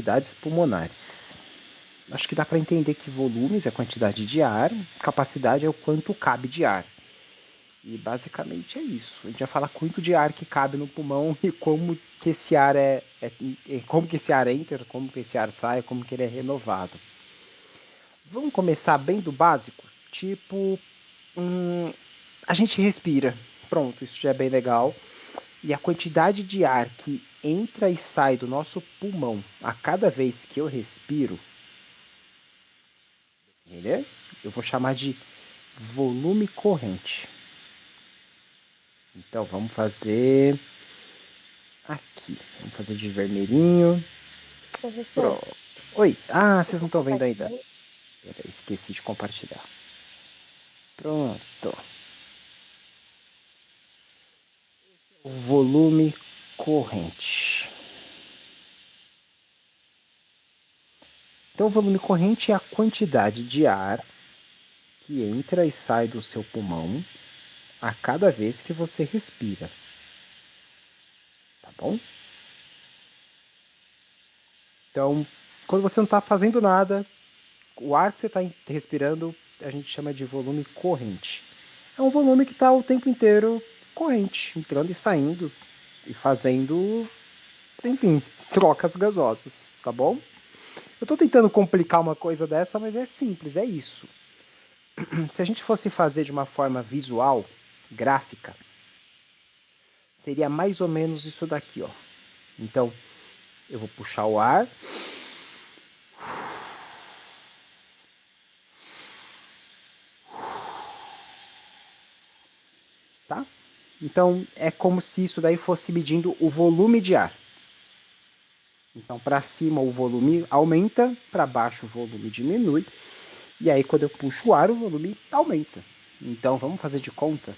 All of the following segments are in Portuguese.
cavidades pulmonares. Acho que dá para entender que volumes é a quantidade de ar, capacidade é o quanto cabe de ar. E basicamente é isso. A gente vai falar quanto de ar que cabe no pulmão e como que esse ar como que esse ar entra, como que esse ar sai, como que ele é renovado. Vamos começar bem do básico, tipo, a gente respira. Pronto, isso já é bem legal. E a quantidade de ar que entra e sai do nosso pulmão a cada vez que eu respiro, eu vou chamar de volume corrente. Então vamos fazer aqui. Vamos fazer de vermelhinho. Professor, Pronto. Oi. Ah, você vocês não tá estão vendo ainda. compartilhando? Peraí, esqueci de compartilhar. Pronto. O volume corrente. Então, o volume corrente é a quantidade de ar que entra e sai do seu pulmão a cada vez que você respira. Tá bom? Então, quando você não está fazendo nada, o ar que você está respirando a gente chama de volume corrente. É um volume que está o tempo inteiro corrente, entrando e saindo e fazendo, enfim, trocas gasosas, tá bom? Eu estou tentando complicar uma coisa dessa, mas é simples, é isso. Se a gente fosse fazer de uma forma visual, gráfica, seria mais ou menos isso daqui, ó. Então, eu vou puxar o ar. Tá? Então, é como se isso daí fosse medindo o volume de ar. Então, para cima o volume aumenta, para baixo o volume diminui. E aí, quando eu puxo o ar, o volume aumenta. Então, vamos fazer de conta.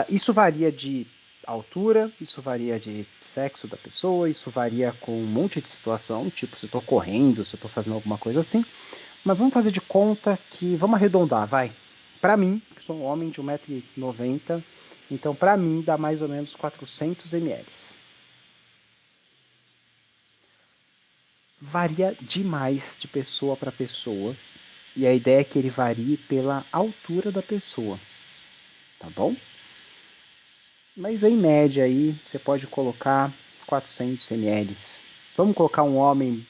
Isso varia de altura, isso varia de sexo da pessoa, isso varia com um monte de situação, tipo se eu estou correndo, se eu estou fazendo alguma coisa assim. Mas vamos fazer de conta que. Vamos arredondar, vai. Para mim, que sou um homem de 1,90 m, então para mim dá mais ou menos 400 ml. Varia demais de pessoa para pessoa. E a ideia é que ele varie pela altura da pessoa. Tá bom? Mas em média aí, você pode colocar 400 ml. Vamos colocar um homem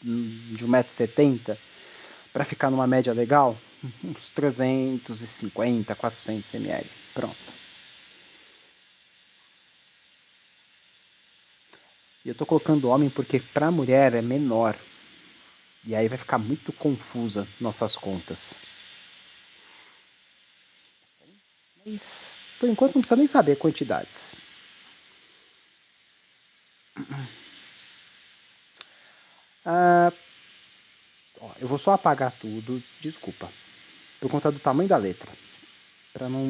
de 1,70 m para ficar numa média legal? Uns 350, 400 ml. Pronto. E eu tô colocando homem porque para mulher é menor. E aí vai ficar muito confusa nossas contas. Mas por enquanto não precisa nem saber quantidades. Ah, ó, eu vou só apagar tudo, desculpa, por conta do tamanho da letra,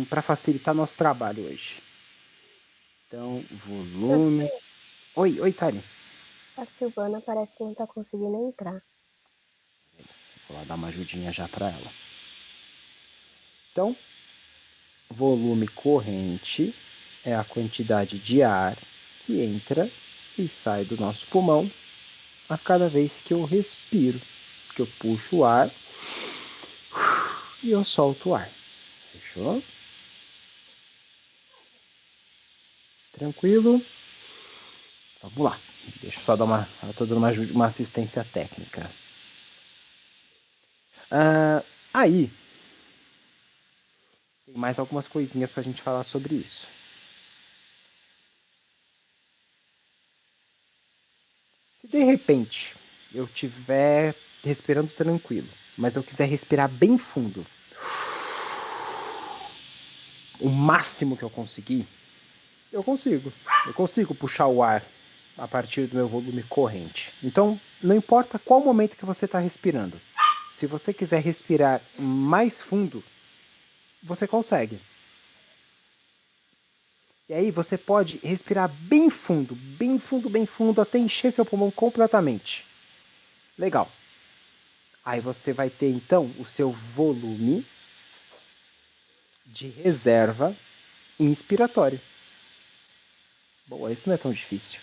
para facilitar nosso trabalho hoje. Então, volume. Professor, Oi, oi, Tari. a Silvana parece que não tá conseguindo entrar. Vou lá dar uma ajudinha já para ela. Então, volume corrente é a quantidade de ar que entra e sai do nosso pulmão a cada vez que eu respiro, que eu puxo o ar e eu solto o ar. Fechou? Tranquilo? Vamos lá. Deixa eu só dar uma. Eu tô dando uma assistência técnica. Aí, tem mais algumas coisinhas pra gente falar sobre isso. Se de repente eu estiver respirando tranquilo, mas eu quiser respirar bem fundo, o máximo que eu conseguir, eu consigo. Eu consigo puxar o ar a partir do meu volume corrente. Então, não importa qual momento que você está respirando. Se você quiser respirar mais fundo, você consegue. E aí você pode respirar bem fundo, bem fundo, bem fundo, até encher seu pulmão completamente. Legal. Aí você vai ter então o seu volume de reserva inspiratório. Bom, esse não é tão difícil.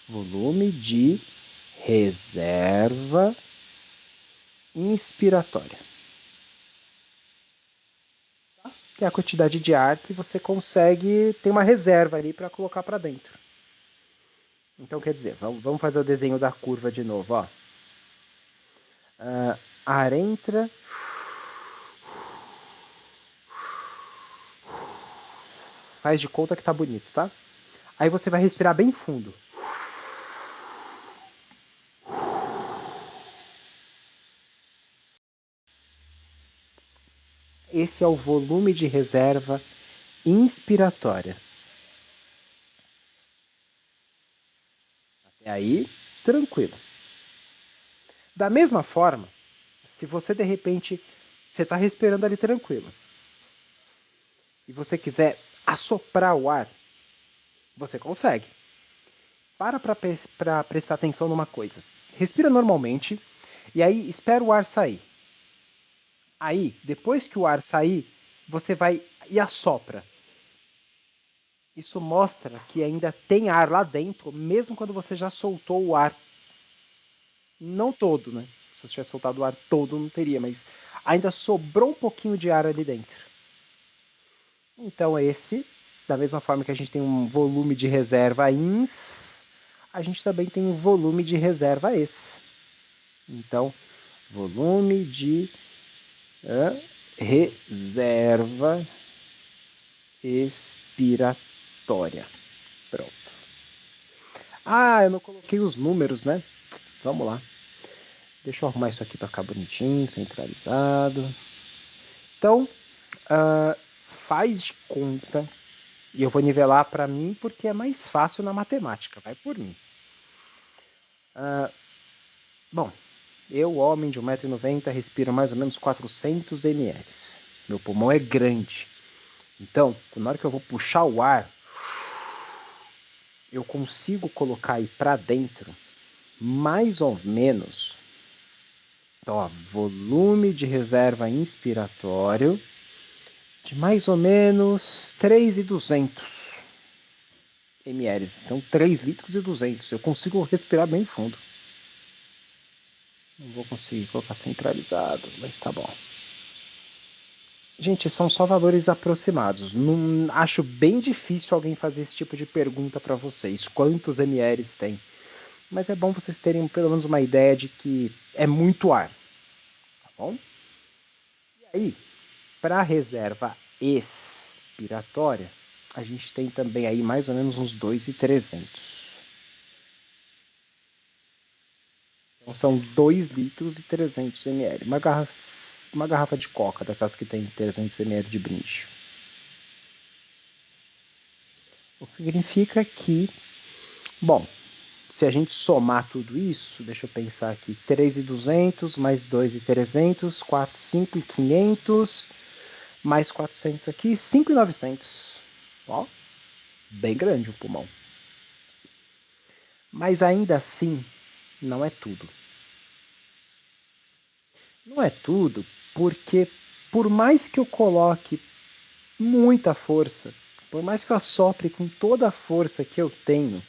Volume de reserva inspiratória. Que é a quantidade de ar que você consegue ter uma reserva ali para colocar para dentro. Então, quer dizer, vamos fazer o desenho da curva de novo. Ó. Ar entra, faz de conta que tá bonito, tá? Aí você vai respirar bem fundo. Esse é o volume de reserva inspiratória. Até aí, tranquilo. Da mesma forma, se você de repente você está respirando ali tranquilo e você quiser assoprar o ar, você consegue. Para prestar atenção numa coisa. Respira normalmente e aí espera o ar sair. Aí, depois que o ar sair, você vai e assopra. Isso mostra que ainda tem ar lá dentro, mesmo quando você já soltou o ar. Não todo, né? Se você tivesse soltado o ar todo, não teria, mas ainda sobrou um pouquinho de ar ali dentro. Então, esse, da mesma forma que a gente tem um volume de reserva ins, a gente também tem um volume de reserva ex. Então, volume de reserva expiratória. Pronto. Ah, eu não coloquei os números, né? Vamos lá. Deixa eu arrumar isso aqui para ficar bonitinho, centralizado. Então, faz de conta, e eu vou nivelar para mim porque é mais fácil na matemática, vai por mim. Bom, eu, homem de 1,90 m, respiro mais ou menos 400 ml. Meu pulmão é grande. Então, na hora que eu vou puxar o ar, eu consigo colocar aí para dentro mais ou menos, ó, volume de reserva inspiratório de mais ou menos 3.200 ml. Então, 3 litros e 200. Eu consigo respirar bem fundo. Não vou conseguir colocar centralizado, mas tá bom. Gente, são só valores aproximados. Não acho bem difícil alguém fazer esse tipo de pergunta para vocês. Quantos ml tem? Mas é bom vocês terem pelo menos uma ideia de que é muito ar. Tá bom? E aí, para a reserva expiratória, a gente tem também aí mais ou menos uns 2.300. Então são 2 litros e 300 ml. Uma garrafa de coca, daquelas que tem 300 ml de brinde. O que significa que, bom, se a gente somar tudo isso, deixa eu pensar aqui, 3.200 mais 2.300, 4, 5.500, mais 400 aqui, 5.900. Ó, bem grande o pulmão. Mas ainda assim, não é tudo. Não é tudo, porque por mais que eu coloque muita força, por mais que eu assopre com toda a força que eu tenho,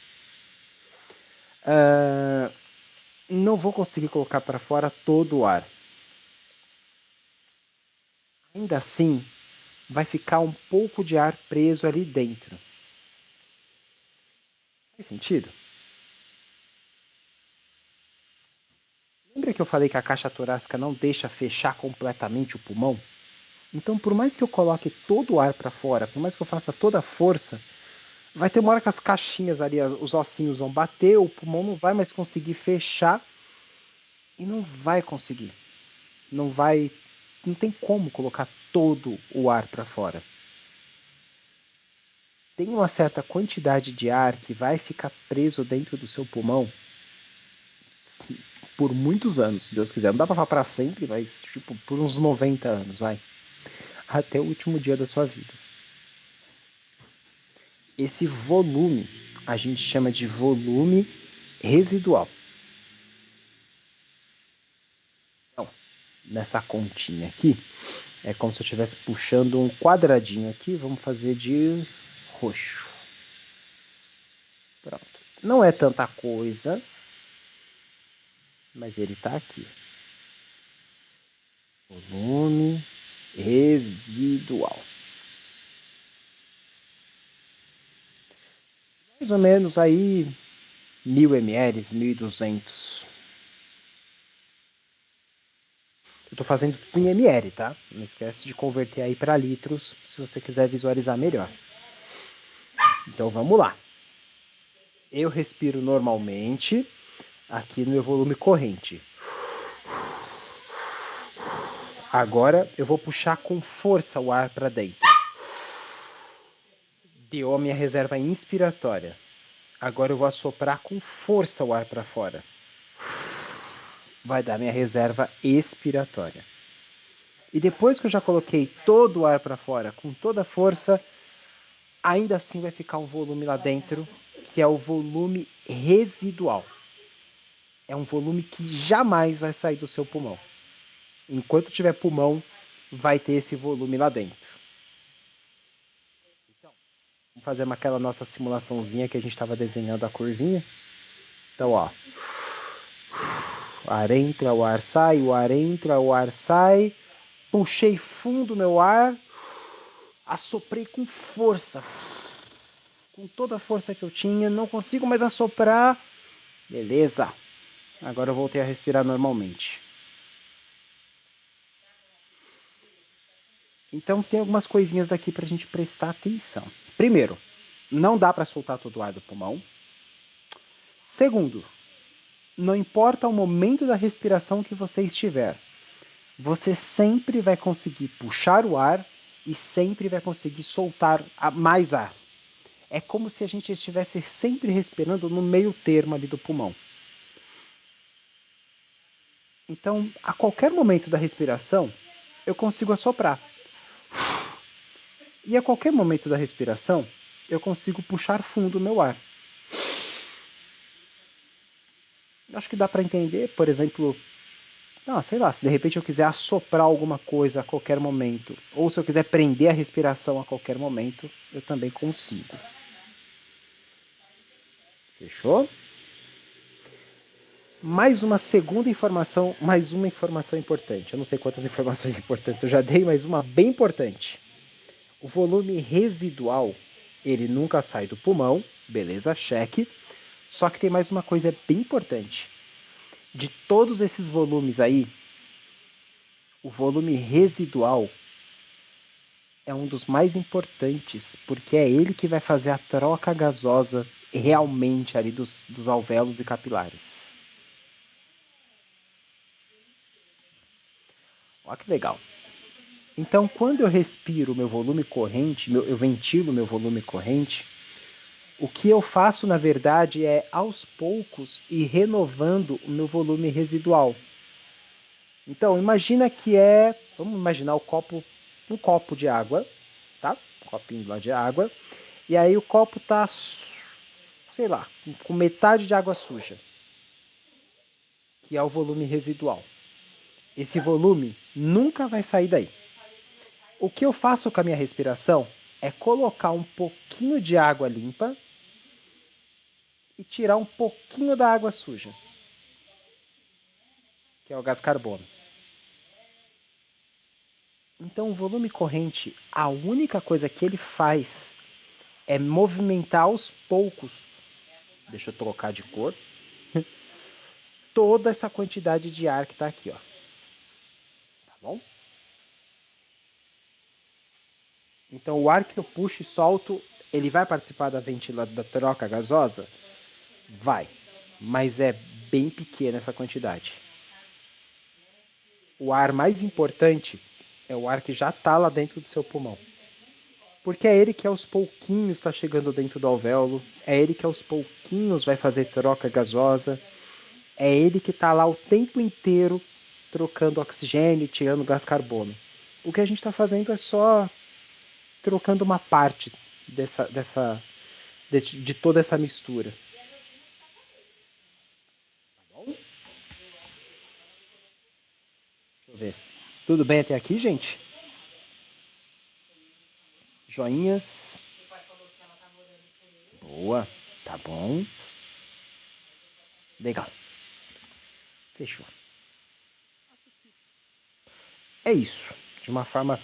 não vou conseguir colocar para fora todo o ar. Ainda assim, vai ficar um pouco de ar preso ali dentro. Faz sentido? Lembra que eu falei que a caixa torácica não deixa fechar completamente o pulmão? Então, por mais que eu coloque todo o ar para fora, por mais que eu faça toda a força, vai ter uma hora que as caixinhas ali, os ossinhos vão bater, o pulmão não vai mais conseguir fechar e não vai conseguir. Não tem como colocar todo o ar para fora. Tem uma certa quantidade de ar que vai ficar preso dentro do seu pulmão por muitos anos, se Deus quiser. Não dá para falar para sempre, mas tipo por uns 90 anos, vai. Até o último dia da sua vida. Esse volume a gente chama de volume residual. Então, nessa continha aqui, é como se eu estivesse puxando um quadradinho aqui. Vamos fazer de roxo. Pronto. Não é tanta coisa, mas ele está aqui. Volume residual. Mais ou menos aí 1000 ml, 1200. Eu estou fazendo tudo em ml, tá? Não esquece de converter aí para litros, se você quiser visualizar melhor. Então vamos lá. Eu respiro normalmente aqui no meu volume corrente. Agora eu vou puxar com força o ar para dentro. Deu a minha reserva inspiratória. Agora eu vou assoprar com força o ar para fora. Vai dar minha reserva expiratória. E depois que eu já coloquei todo o ar para fora com toda a força, ainda assim vai ficar um volume lá dentro, que é o volume residual. É um volume que jamais vai sair do seu pulmão. Enquanto tiver pulmão, vai ter esse volume lá dentro. Então, vamos fazer aquela nossa simulaçãozinha que a gente estava desenhando a curvinha. Então, ó. O ar entra, o ar sai, o ar entra, o ar sai. Puxei fundo meu ar. Assoprei com força. Com toda a força que eu tinha. Não consigo mais assoprar. Beleza. Agora eu voltei a respirar normalmente. Então tem algumas coisinhas daqui para a gente prestar atenção. Primeiro, não dá para soltar todo o ar do pulmão. Segundo, não importa o momento da respiração que você estiver, você sempre vai conseguir puxar o ar e sempre vai conseguir soltar mais ar. É como se a gente estivesse sempre respirando no meio termo ali do pulmão. Então, a qualquer momento da respiração, eu consigo assoprar. E a qualquer momento da respiração, eu consigo puxar fundo o meu ar. Acho que dá para entender, por exemplo, sei lá, se de repente eu quiser assoprar alguma coisa a qualquer momento, ou se eu quiser prender a respiração a qualquer momento, eu também consigo. Fechou? Mais uma segunda informação, mais uma informação importante. Eu não sei quantas informações importantes eu já dei, mas uma bem importante. O volume residual, ele nunca sai do pulmão, beleza, cheque. Só que tem mais uma coisa bem importante. De todos esses volumes aí, o volume residual é um dos mais importantes, porque é ele que vai fazer a troca gasosa realmente ali dos alvéolos e capilares. Olha que legal. Então, quando eu respiro meu volume corrente, eu ventilo meu volume corrente, o que eu faço, na verdade, é aos poucos ir renovando o meu volume residual. Então, imagina que vamos imaginar um copo de água, tá? Um copinho lá de água. E aí o copo tá, sei lá, com metade de água suja, que é o volume residual. Esse volume nunca vai sair daí. O que eu faço com a minha respiração é colocar um pouquinho de água limpa e tirar um pouquinho da água suja, que é o gás carbono. Então, o volume corrente, a única coisa que ele faz é movimentar aos poucos, deixa eu trocar de cor, toda essa quantidade de ar que está aqui, ó. Tá bom? Então, o ar que eu puxo e solto, ele vai participar da troca gasosa? Vai, mas é bem pequena essa quantidade. O ar mais importante é o ar que já está lá dentro do seu pulmão. Porque é ele que aos pouquinhos está chegando dentro do alvéolo, é ele que aos pouquinhos vai fazer troca gasosa, é ele que está lá o tempo inteiro trocando oxigênio e tirando gás carbono. O que a gente está fazendo é só trocando uma parte de toda essa mistura. Tá bom? Deixa eu ver. Tudo bem até aqui, gente? Joinhas. Boa. Tá bom. Legal. Fechou. É isso. De uma forma...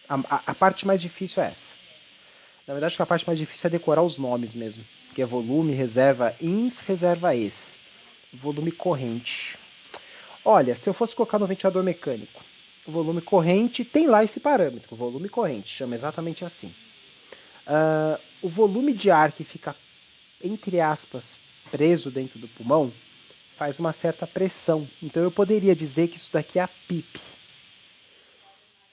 A parte mais difícil é essa. Na verdade, acho que a parte mais difícil é decorar os nomes mesmo. Que é volume, reserva ins, reserva ex. Volume corrente. Olha, se eu fosse colocar no ventilador mecânico, o volume corrente tem lá esse parâmetro, o volume corrente, chama exatamente assim. O volume de ar que fica, entre aspas, preso dentro do pulmão, faz uma certa pressão. Então eu poderia dizer que isso daqui é a PIP.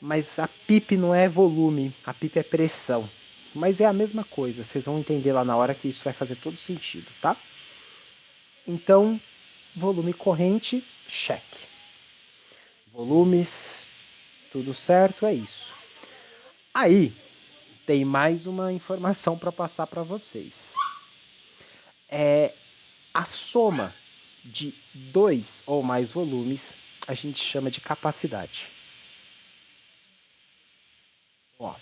Mas a PIP não é volume, a PIP é pressão. Mas é a mesma coisa, vocês vão entender lá na hora que isso vai fazer todo sentido, tá? Então, volume corrente, cheque. Volumes, tudo certo, é isso. Aí, tem mais uma informação para passar para vocês. A soma de dois ou mais volumes a gente chama de capacidade. Ó,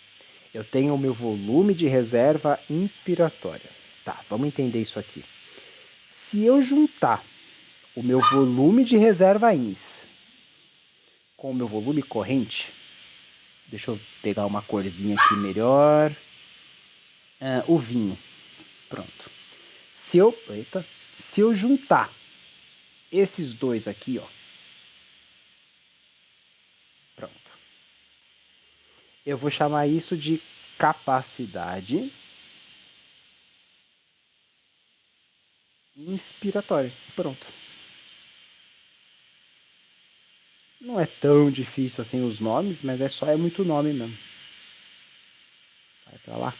eu tenho o meu volume de reserva inspiratória. Tá, vamos entender isso aqui. Se eu juntar o meu volume de reserva ins com o meu volume corrente, deixa eu pegar uma corzinha aqui melhor. O vinho. Pronto. Se eu juntar esses dois aqui, ó. Pronto. Eu vou chamar isso de capacidade inspiratória. Pronto. Não é tão difícil assim os nomes, mas é muito nome mesmo. Vai pra lá.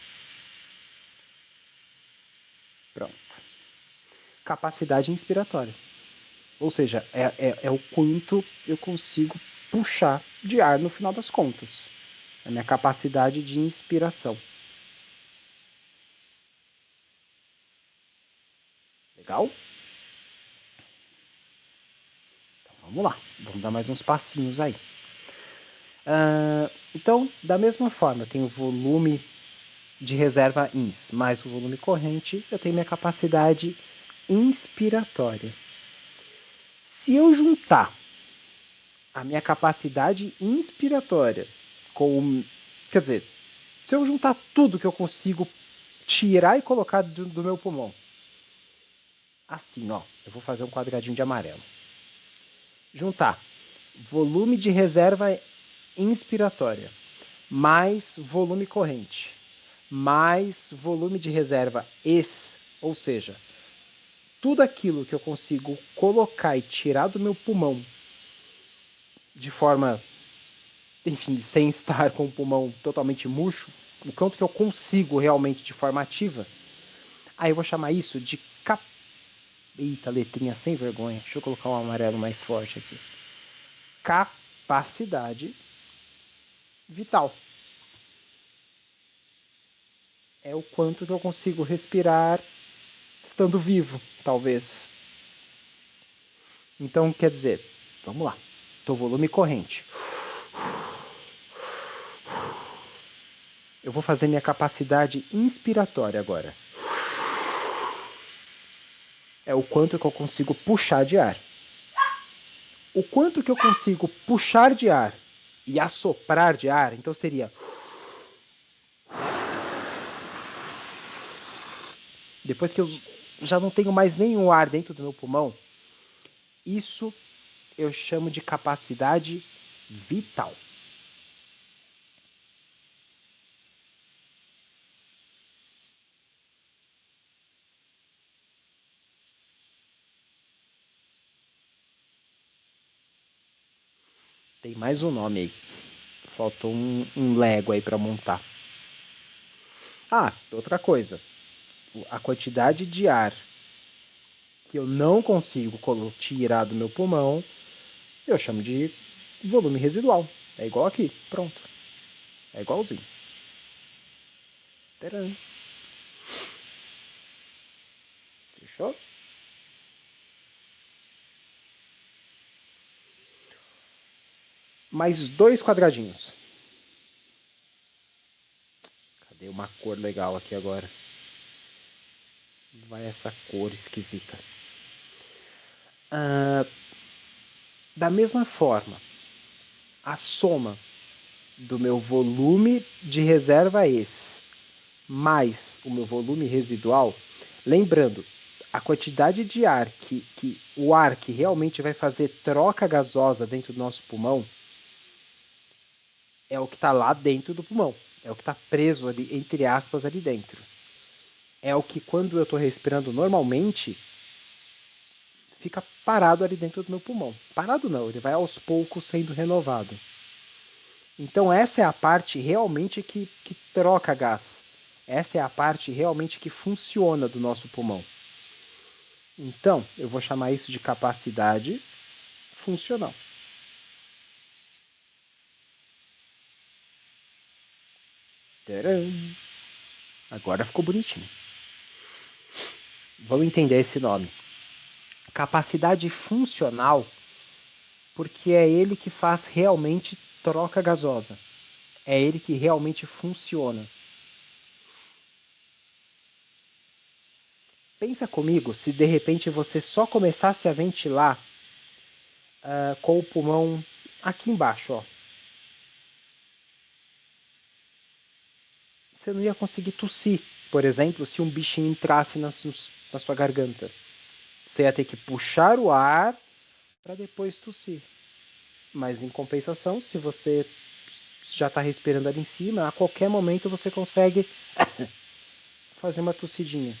Pronto. Capacidade inspiratória. Ou seja, é o quanto eu consigo puxar de ar no final das contas. É a minha capacidade de inspiração. Legal? Então vamos lá. Vamos dar mais uns passinhos aí. Então, da mesma forma, eu tenho volume de reserva ins mais o volume corrente, eu tenho minha capacidade inspiratória. Se eu juntar a minha capacidade inspiratória com... Quer dizer, se eu juntar tudo que eu consigo tirar e colocar do meu pulmão, assim, ó, eu vou fazer um quadradinho de amarelo. Juntar volume de reserva inspiratória mais volume corrente mais volume de reserva ex, ou seja, tudo aquilo que eu consigo colocar e tirar do meu pulmão de forma, enfim, sem estar com o pulmão totalmente murcho, o quanto que eu consigo realmente de forma ativa, aí eu vou chamar isso de Eita, letrinha sem vergonha. Deixa eu colocar um amarelo mais forte aqui. Capacidade vital. É o quanto que eu consigo respirar estando vivo, talvez. Então, quer dizer, vamos lá. Tô volume corrente. Eu vou fazer minha capacidade inspiratória agora. É o quanto que eu consigo puxar de ar. O quanto que eu consigo puxar de ar e assoprar de ar, então seria... Depois que eu já não tenho mais nenhum ar dentro do meu pulmão, isso eu chamo de capacidade vital. Tem mais um nome aí. Faltou um Lego aí para montar. Ah, outra coisa. A quantidade de ar que eu não consigo tirar do meu pulmão, eu chamo de volume residual. É igual aqui. Pronto. É igualzinho. Tcharam. Fechou? Mais dois quadradinhos. Cadê uma cor legal aqui agora? Vai essa cor esquisita. Da mesma forma, a soma do meu volume de reserva esse mais o meu volume residual, lembrando, a quantidade de ar o ar que realmente vai fazer troca gasosa dentro do nosso pulmão é o que está lá dentro do pulmão, é o que está preso ali, entre aspas, ali dentro. É o que quando eu estou respirando normalmente fica parado ali dentro do meu pulmão. Parado não, ele vai aos poucos sendo renovado. Então essa é a parte realmente que troca gás. Essa é a parte realmente que funciona do nosso pulmão. Então, eu vou chamar isso de capacidade funcional. Tcharam! Agora ficou bonitinho. Vamos entender esse nome. Capacidade funcional, porque é ele que faz realmente troca gasosa. É ele que realmente funciona. Pensa comigo se de repente você só começasse a ventilar com o pulmão aqui embaixo, ó. Você não ia conseguir tossir, por exemplo, se um bichinho entrasse na sua garganta. Você ia ter que puxar o ar para depois tossir. Mas em compensação, se você já está respirando ali em cima, a qualquer momento você consegue fazer uma tossidinha.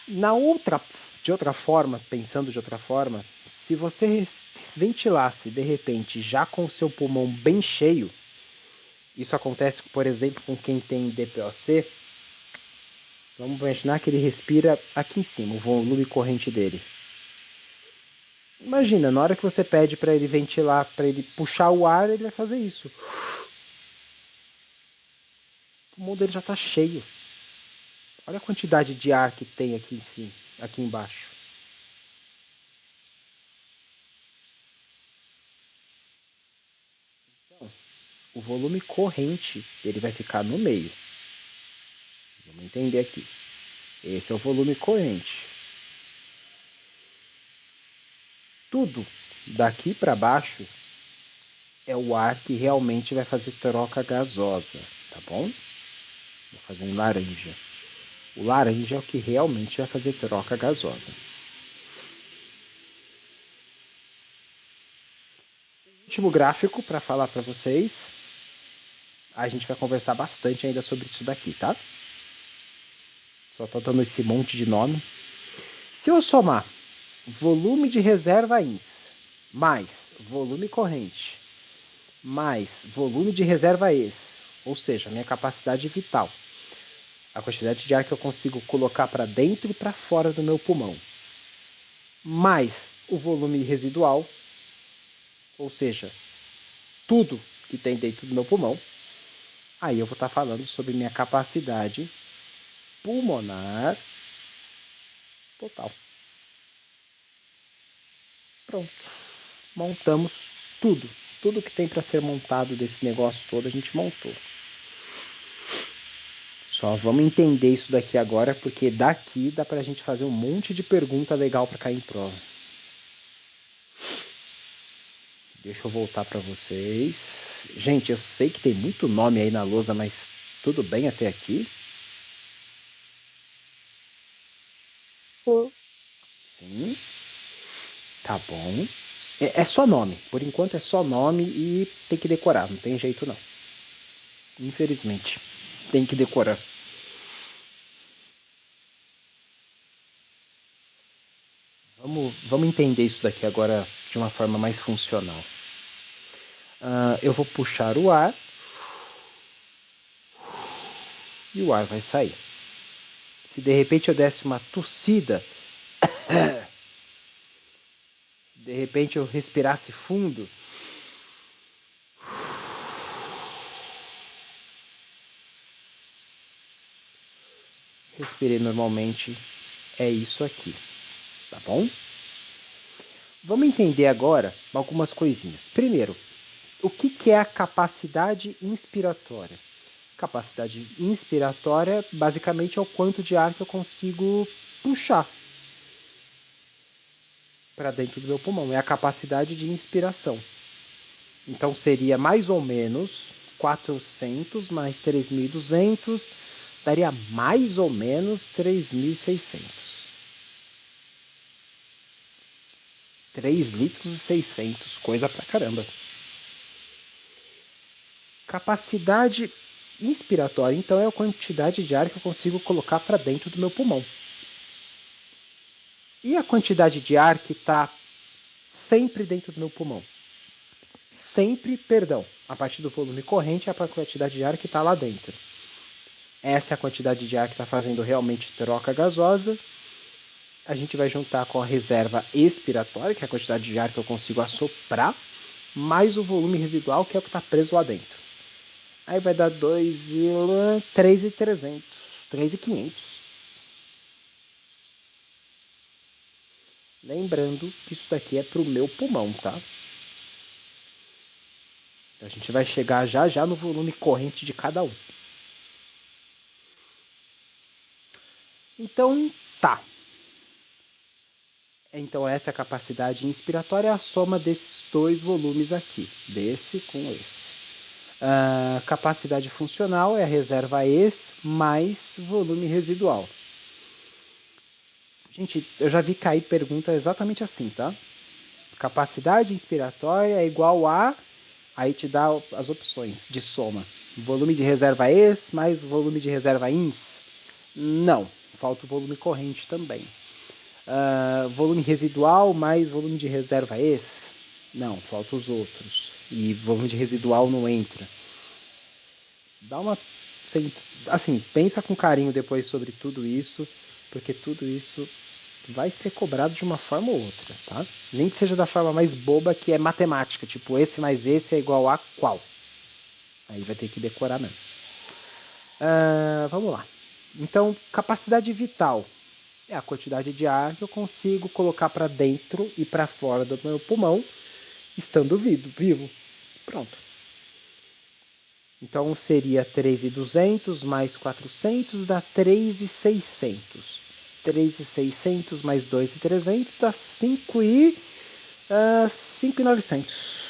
De outra forma, pensando de outra forma, se você ventilasse de repente já com o seu pulmão bem cheio, isso acontece, por exemplo, com quem tem DPOC. Vamos imaginar que ele respira aqui em cima, o volume corrente dele. Imagina, na hora que você pede para ele ventilar, para ele puxar o ar, ele vai fazer isso. O pulmão dele já está cheio. Olha a quantidade de ar que tem aqui em cima, aqui embaixo. Então, o volume corrente ele vai ficar no meio. Vamos entender aqui. Esse é o volume corrente. Tudo daqui para baixo é o ar que realmente vai fazer troca gasosa, tá bom? Vou fazer em laranja. O laranja é o que realmente vai fazer troca gasosa. Último gráfico para falar para vocês. A gente vai conversar bastante ainda sobre isso daqui, tá? Só tô dando esse monte de nome. Se eu somar volume de reserva ins mais volume corrente mais volume de reserva ex, ou seja, minha capacidade vital, a quantidade de ar que eu consigo colocar para dentro e para fora do meu pulmão, mais o volume residual, ou seja, tudo que tem dentro do meu pulmão, aí eu vou estar falando sobre minha capacidade pulmonar total. Pronto. Montamos tudo. Tudo que tem para ser montado desse negócio todo, a gente montou. Só vamos entender isso daqui agora, porque daqui dá pra gente fazer um monte de pergunta legal para cair em prova. Deixa eu voltar para vocês. Gente, eu sei que tem muito nome aí na lousa, mas tudo bem até aqui? Sim. Sim. Tá bom. É só nome. Por enquanto é só nome e tem que decorar. Não tem jeito não. Infelizmente. Tem que decorar. Vamos entender isso daqui agora de uma forma mais funcional. Eu vou puxar o ar e o ar vai sair. Se de repente eu desse uma tossida, se de repente eu respirasse fundo, respirei normalmente, é isso aqui, tá bom? Vamos entender agora algumas coisinhas. Primeiro, o que é a capacidade inspiratória? Capacidade inspiratória basicamente é o quanto de ar que eu consigo puxar. para dentro do meu pulmão. É a capacidade de inspiração. Então seria mais ou menos 400 mais 3.200, daria mais ou menos 3.600. 3 litros e 600, coisa pra caramba. Capacidade inspiratória, então, é a quantidade de ar que eu consigo colocar para dentro do meu pulmão. E a quantidade de ar que está sempre dentro do meu pulmão? Sempre, perdão, a partir do volume corrente é a quantidade de ar que está lá dentro. Essa é a quantidade de ar que está fazendo realmente troca gasosa. A gente vai juntar com a reserva expiratória, que é a quantidade de ar que eu consigo assoprar, mais o volume residual, que é o que está preso lá dentro. Aí vai dar 3.300, 3.500. Lembrando que isso daqui é para o meu pulmão, tá? A gente vai chegar já já no volume corrente de cada um. Então, tá. Então essa é a capacidade inspiratória, é a soma desses dois volumes aqui, desse com esse. A capacidade funcional é a reserva ex mais volume residual. Gente, eu já vi cair pergunta exatamente assim, tá? Capacidade inspiratória é igual a... Aí te dá as opções de soma. Volume de reserva ex mais volume de reserva ins. Não, falta o volume corrente também. Volume residual mais volume de reserva ex. Não, falta os outros. E volume de residual não entra. Dá uma... Assim, pensa com carinho depois sobre tudo isso, porque tudo isso vai ser cobrado de uma forma ou outra, tá? Nem que seja da forma mais boba, que é matemática, tipo esse mais esse é igual a qual? Aí vai ter que decorar mesmo. Vamos lá. Então, capacidade vital é a quantidade de ar que eu consigo colocar para dentro e para fora do meu pulmão, estando vivo. Pronto. Então seria 3.200 mais 400 dá 3.600. 3.600 mais 2.300 dá 5.900.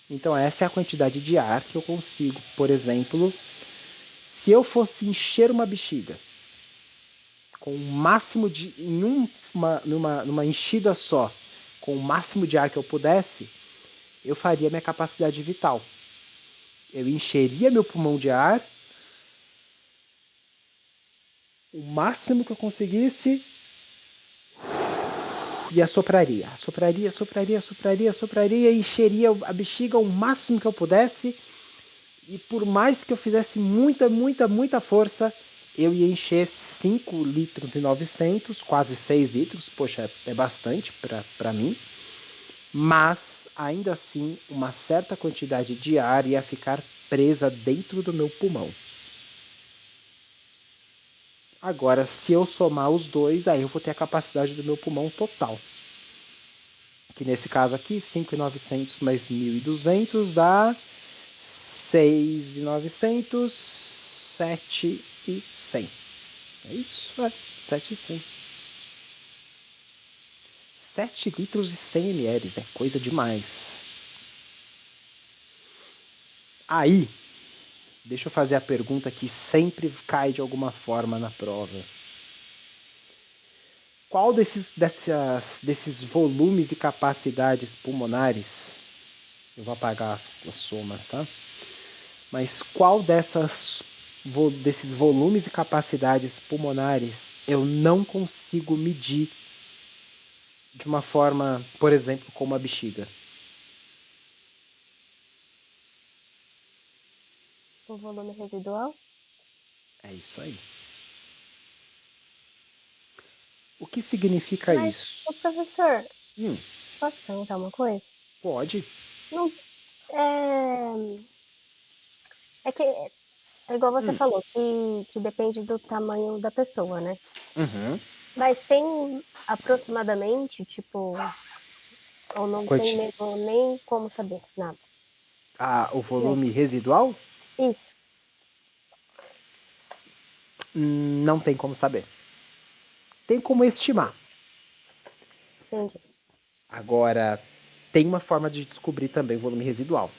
Então essa é a quantidade de ar que eu consigo, por exemplo, se eu fosse encher uma bexiga com o máximo de... numa enchida só, com o máximo de ar que eu pudesse, eu faria minha capacidade vital. Eu encheria meu pulmão de ar o máximo que eu conseguisse e assopraria. Assopraria, encheria a bexiga o máximo que eu pudesse, e por mais que eu fizesse muita força, eu ia encher 5 litros e 900, quase 6 litros, poxa, é bastante para mim, mas ainda assim uma certa quantidade de ar ia ficar presa dentro do meu pulmão. Agora, se eu somar os dois, aí eu vou ter a capacidade do meu pulmão total. Que nesse caso aqui, 5.900 mais 1.200 dá 6.900, 7.100. É isso? 7.100. 7 litros e 100 ml, é coisa demais. Aí, deixa eu fazer a pergunta que sempre cai de alguma forma na prova. Qual desses volumes e capacidades pulmonares, eu vou apagar as somas, tá? Mas qual desses volumes e capacidades pulmonares eu não consigo medir de uma forma, por exemplo, como a bexiga? O volume residual? É isso aí. O que significa Mas, isso? o professor, Hum, posso perguntar uma coisa? pode. Não, é que é igual você Hum, falou, que depende do tamanho da pessoa, né? uhum. Mas tem aproximadamente, tipo, ou não tem Quanti... mesmo nem como saber nada. O volume residual? Isso. Não tem como saber. tem como estimar. Entendi. Agora, tem uma forma de descobrir também o volume residual.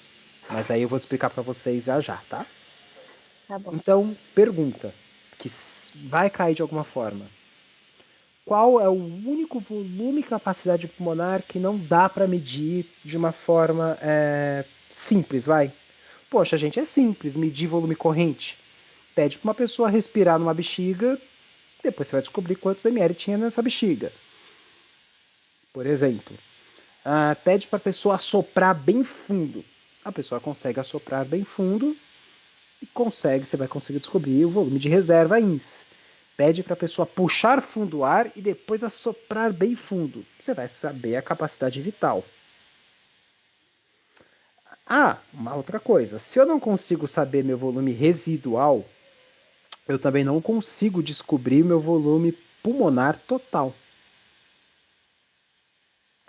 Mas aí eu vou explicar para vocês já já, tá? Tá bom. Então, pergunta, que vai cair de alguma forma. Qual é o único volume e capacidade pulmonar que não dá para medir de uma forma simples, vai? Poxa, gente, é simples medir volume corrente. Pede para uma pessoa respirar numa bexiga, depois você vai descobrir quantos ml tinha nessa bexiga. Por exemplo, pede para a pessoa assoprar bem fundo. A pessoa consegue assoprar bem fundo e você vai conseguir descobrir o volume de reserva INS. Pede para a pessoa puxar fundo o ar e depois assoprar bem fundo. Você vai saber a capacidade vital. Uma outra coisa. Se eu não consigo saber meu volume residual, eu também não consigo descobrir meu volume pulmonar total.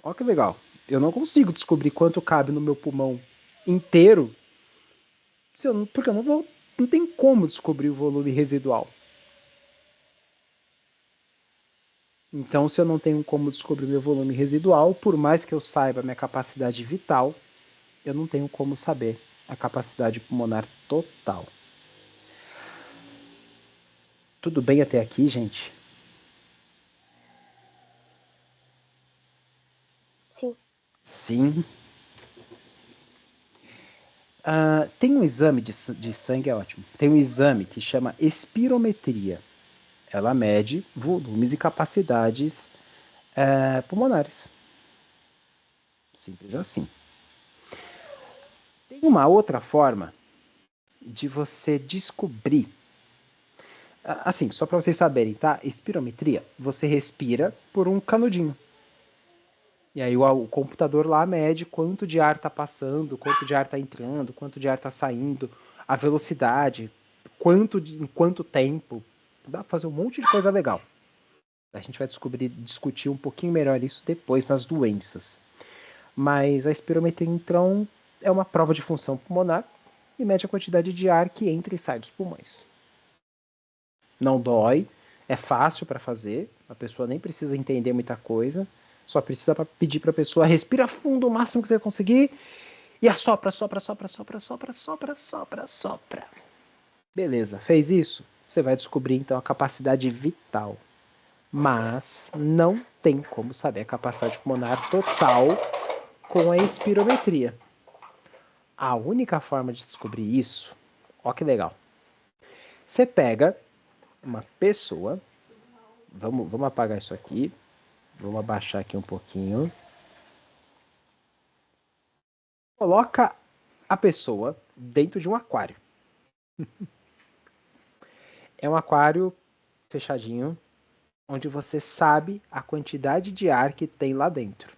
Olha que legal. Eu não consigo descobrir quanto cabe no meu pulmão inteiro, porque eu não tem como descobrir o volume residual. Então, se eu não tenho como descobrir meu volume residual, por mais que eu saiba minha capacidade vital, eu não tenho como saber a capacidade pulmonar total. Tudo bem até aqui, gente? Sim. Sim. Tem um exame de sangue, é ótimo. Tem um exame que chama espirometria. Ela mede volumes e capacidades pulmonares. Simples assim. Tem uma outra forma de você descobrir. Assim, só para vocês saberem, tá? Espirometria, você respira por um canudinho. E aí o computador lá mede quanto de ar está passando, quanto de ar está entrando, quanto de ar está saindo, a velocidade, em quanto tempo. Dá para fazer um monte de coisa legal. A gente vai discutir um pouquinho melhor isso depois nas doenças. Mas a espirometria, então, é uma prova de função pulmonar e mede a quantidade de ar que entra e sai dos pulmões. Não dói, é fácil para fazer, a pessoa nem precisa entender muita coisa, só precisa pedir para a pessoa respira fundo o máximo que você conseguir e assopra, sopra, sopra, sopra, sopra, sopra, sopra, sopra. Beleza, fez isso? Você vai descobrir então a capacidade vital. Mas não tem como saber a capacidade pulmonar total com a espirometria. A única forma de descobrir isso, ó que legal. Você pega uma pessoa, vamos apagar isso aqui, vamos abaixar aqui um pouquinho. Coloca a pessoa dentro de um aquário. É um aquário fechadinho, onde você sabe a quantidade de ar que tem lá dentro.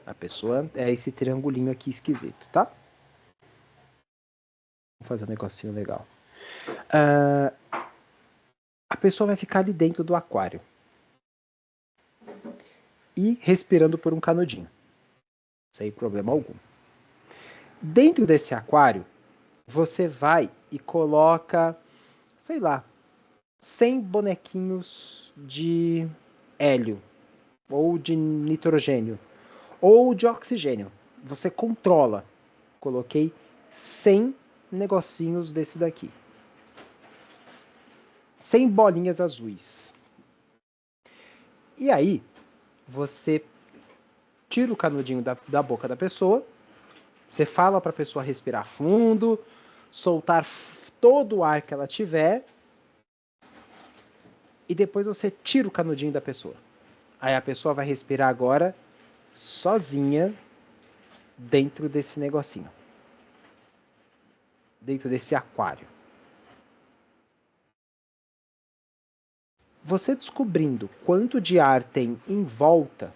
A pessoa é esse triangulinho aqui esquisito, tá? Vou fazer um negocinho legal. A pessoa vai ficar ali dentro do aquário e respirando por um canudinho, sem problema algum. Dentro desse aquário, você vai e coloca, sei lá, 100 bonequinhos de hélio, ou de nitrogênio, ou de oxigênio. Você controla. Coloquei 100 negocinhos desse daqui. 100 bolinhas azuis. E aí, você tira o canudinho da boca da pessoa, você fala para a pessoa respirar fundo, soltar todo o ar que ela tiver, e depois você tira o canudinho da pessoa. Aí a pessoa vai respirar agora sozinha dentro desse negocinho. Dentro desse aquário. Você descobrindo quanto de ar tem em volta,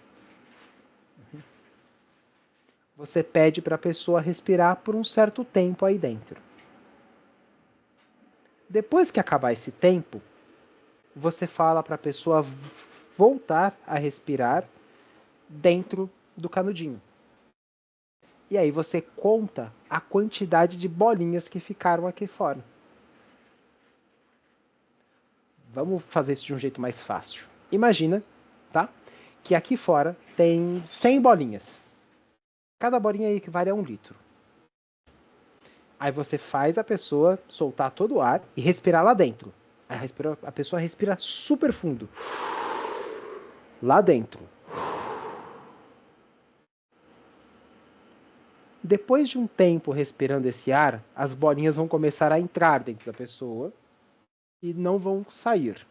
você pede para a pessoa respirar por um certo tempo aí dentro. Depois que acabar esse tempo, você fala para a pessoa voltar a respirar dentro do canudinho. E aí você conta a quantidade de bolinhas que ficaram aqui fora. Vamos fazer isso de um jeito mais fácil. Imagina, tá? Que aqui fora tem 100 bolinhas. Cada bolinha equivale a 1 litro. Aí você faz a pessoa soltar todo o ar e respirar lá dentro. Aí a pessoa respira super fundo. Lá dentro. Depois de um tempo respirando esse ar, as bolinhas vão começar a entrar dentro da pessoa e não vão sair.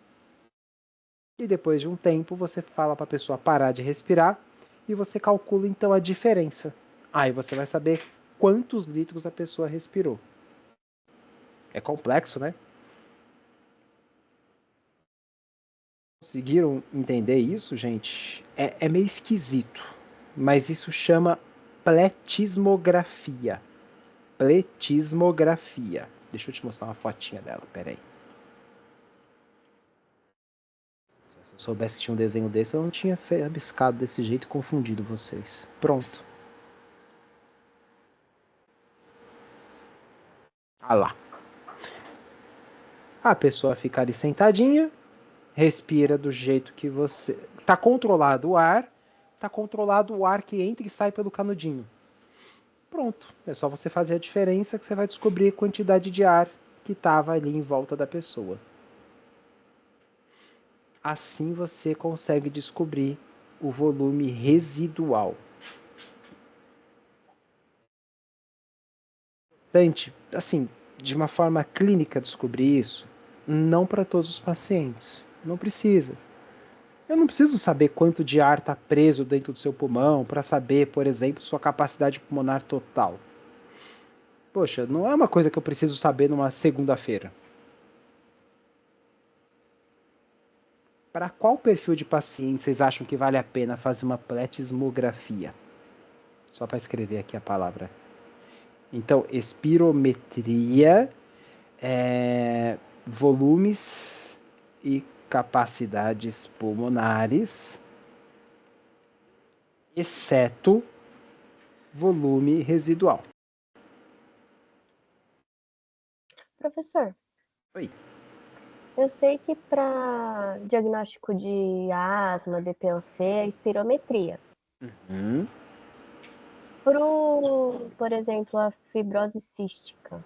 E depois de um tempo, você fala para a pessoa parar de respirar e você calcula então a diferença. Aí você vai saber quantos litros a pessoa respirou. É complexo, né? Conseguiram entender isso, gente? É meio esquisito, mas isso chama pletismografia. Pletismografia. Deixa eu te mostrar uma fotinha dela, peraí. Se eu soubesse que tinha um desenho desse, eu não tinha rabiscado desse jeito e confundido vocês. Pronto. Ah lá. A pessoa fica ali sentadinha, respira do jeito que você... Tá controlado o ar que entra e sai pelo canudinho. Pronto, é só você fazer a diferença que você vai descobrir a quantidade de ar que estava ali em volta da pessoa. Assim você consegue descobrir o volume residual. Assim, de uma forma clínica descobrir isso, não para todos os pacientes. Não precisa. Eu não preciso saber quanto de ar está preso dentro do seu pulmão para saber, por exemplo, sua capacidade pulmonar total. Poxa, não é uma coisa que eu preciso saber numa segunda-feira. Para qual perfil de paciente vocês acham que vale a pena fazer uma pletismografia? Só para escrever aqui a palavra. Então, espirometria, volumes e capacidades pulmonares, exceto volume residual. Professor, Oi. eu sei que para diagnóstico de asma, DPLC, é espirometria. Uhum. Por exemplo, a fibrose cística,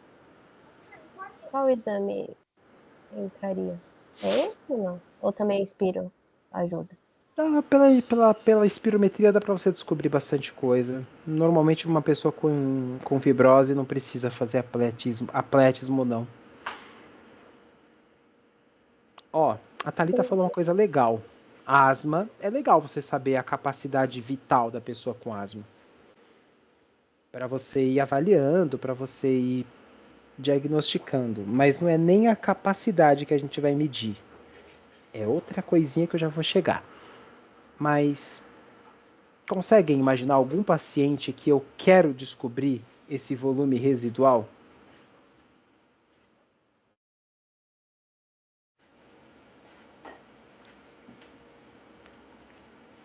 qual exame entraria? É esse ou não? Ou também espiro ajuda? Pela espirometria dá para você descobrir bastante coisa. Normalmente uma pessoa com fibrose não precisa fazer atletismo não. Ó, a Thalita falou uma coisa legal. A asma, é legal você saber a capacidade vital da pessoa com asma. Para você ir avaliando, para você ir diagnosticando. Mas não é nem a capacidade que a gente vai medir. É outra coisinha que eu já vou chegar. Mas conseguem imaginar algum paciente que eu quero descobrir esse volume residual?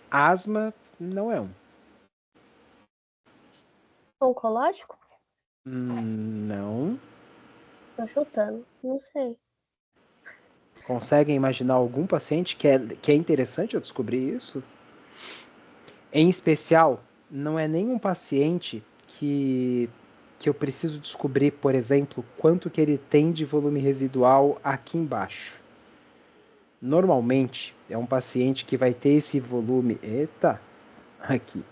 Asma não é um. Oncológico? Não. Tô chutando, não sei. Conseguem imaginar algum paciente que é interessante eu descobrir isso? Em especial, não é nenhum paciente que eu preciso descobrir, por exemplo, quanto que ele tem de volume residual aqui embaixo. Normalmente, é um paciente que vai ter esse volume... Eita! Aqui.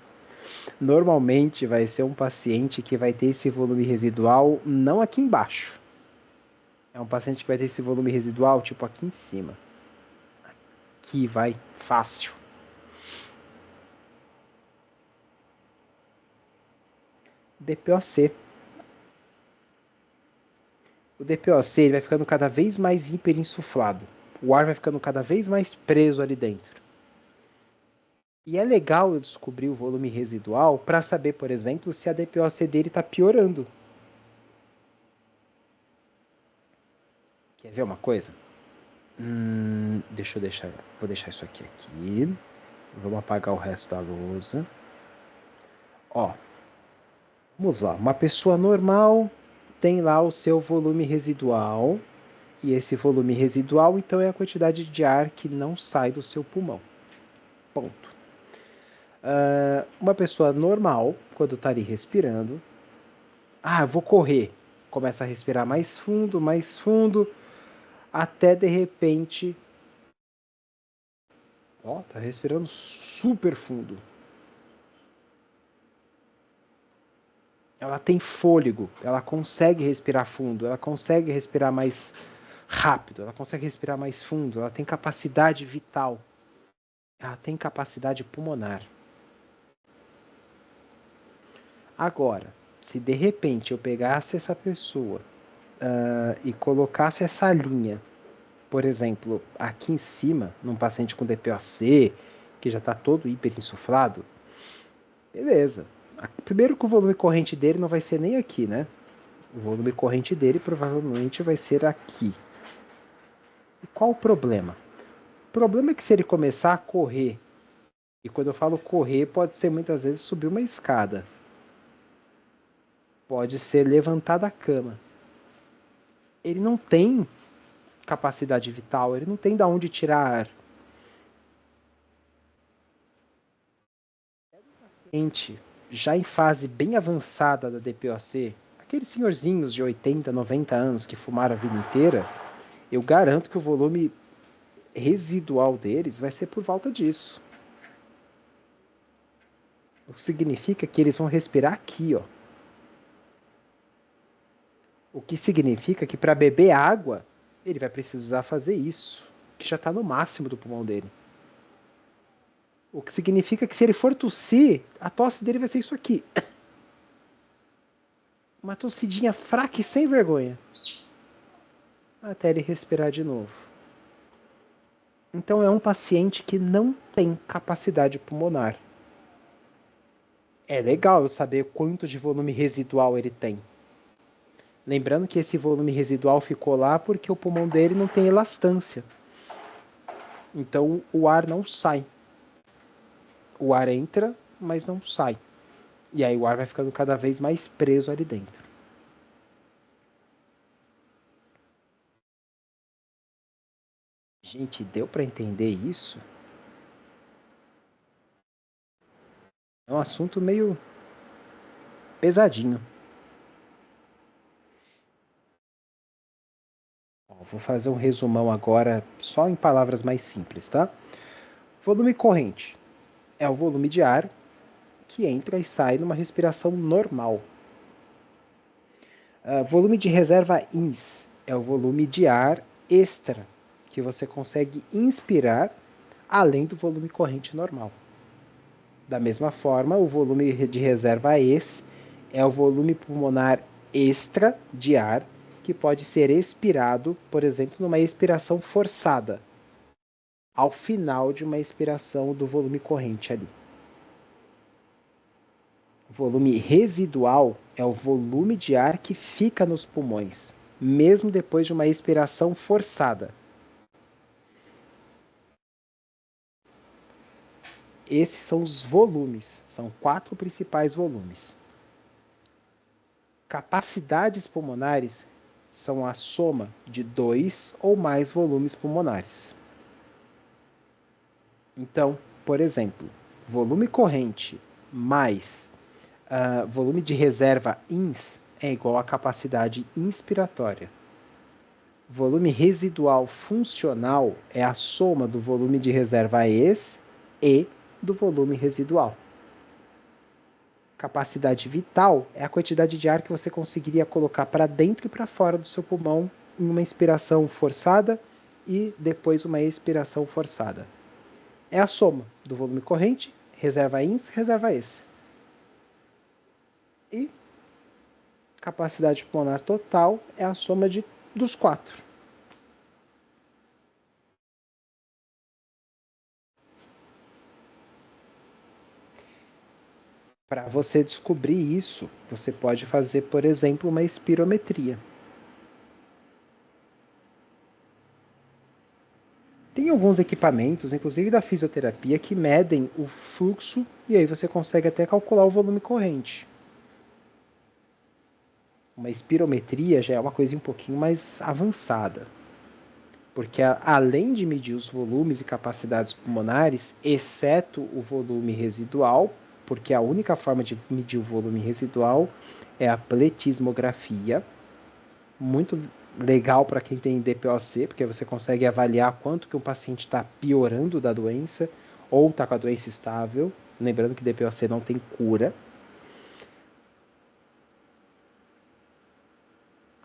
Normalmente vai ser um paciente que vai ter esse volume residual não aqui embaixo. É um paciente que vai ter esse volume residual tipo aqui em cima. Aqui vai fácil. DPOC. O DPOC ele vai ficando cada vez mais hiperinsuflado. O ar vai ficando cada vez mais preso ali dentro. E é legal eu descobrir o volume residual para saber, por exemplo, se a DPOC dele está piorando. Quer ver uma coisa? Vou deixar isso aqui. Vamos apagar o resto da lousa. Ó, vamos lá. Uma pessoa normal tem lá o seu volume residual E esse volume residual, então, é a quantidade de ar que não sai do seu pulmão. Ponto. Uma pessoa normal, quando está ali respirando, eu vou correr. Começa a respirar mais fundo, até de repente, tá respirando super fundo. Ela tem fôlego, ela consegue respirar fundo, ela consegue respirar mais rápido, ela consegue respirar mais fundo, ela tem capacidade vital, ela tem capacidade pulmonar. Agora, se de repente eu pegasse essa pessoa e colocasse essa linha, por exemplo, aqui em cima, num paciente com DPOC, que já está todo hiperinsuflado, beleza. Primeiro que o volume corrente dele não vai ser nem aqui, né? O volume corrente dele provavelmente vai ser aqui. E qual o problema? O problema é que se ele começar a correr, e quando eu falo correr, pode ser muitas vezes subir uma escada. Pode ser levantar da cama. Ele não tem capacidade vital, ele não tem de onde tirar ar. Gente, já em fase bem avançada da DPOC, aqueles senhorzinhos de 80, 90 anos que fumaram a vida inteira, eu garanto que o volume residual deles vai ser por volta disso. O que significa que eles vão respirar aqui, ó. O que significa que para beber água, ele vai precisar fazer isso, que já está no máximo do pulmão dele. O que significa que se ele for tossir, a tosse dele vai ser isso aqui. Uma tossidinha fraca e sem vergonha. Até ele respirar de novo. Então é um paciente que não tem capacidade pulmonar. É legal eu saber quanto de volume residual ele tem. Lembrando que esse volume residual ficou lá porque o pulmão dele não tem elastância. Então o ar não sai. O ar entra, mas não sai. E aí o ar vai ficando cada vez mais preso ali dentro. Gente, deu para entender isso? É um assunto meio pesadinho. Vou fazer um resumão agora, só em palavras mais simples, tá? Volume corrente é o volume de ar que entra e sai numa respiração normal. Volume de reserva INS é o volume de ar extra que você consegue inspirar além do volume corrente normal. Da mesma forma, o volume de reserva ES é o volume pulmonar extra de ar que pode ser expirado, por exemplo, numa expiração forçada, ao final de uma expiração do volume corrente ali. O volume residual é o volume de ar que fica nos pulmões, mesmo depois de uma expiração forçada. Esses são os volumes, são 4 principais volumes. Capacidades pulmonares são a soma de 2 ou mais volumes pulmonares. Então, por exemplo, volume corrente mais volume de reserva INS é igual à capacidade inspiratória. Volume residual funcional é a soma do volume de reserva ES e do volume residual. Capacidade vital é a quantidade de ar que você conseguiria colocar para dentro e para fora do seu pulmão em uma inspiração forçada e depois uma expiração forçada. É a soma do volume corrente, reserva INS, reserva ES. E capacidade pulmonar total é a soma dos 4. Para você descobrir isso, você pode fazer, por exemplo, uma espirometria. Tem alguns equipamentos, inclusive da fisioterapia, que medem o fluxo e aí você consegue até calcular o volume corrente. Uma espirometria já é uma coisa um pouquinho mais avançada. Porque além de medir os volumes e capacidades pulmonares, exceto o volume residual, porque a única forma de medir o volume residual é a pletismografia, muito legal para quem tem DPOC, porque você consegue avaliar quanto que um paciente está piorando da doença ou está com a doença estável. Lembrando que DPOC não tem cura.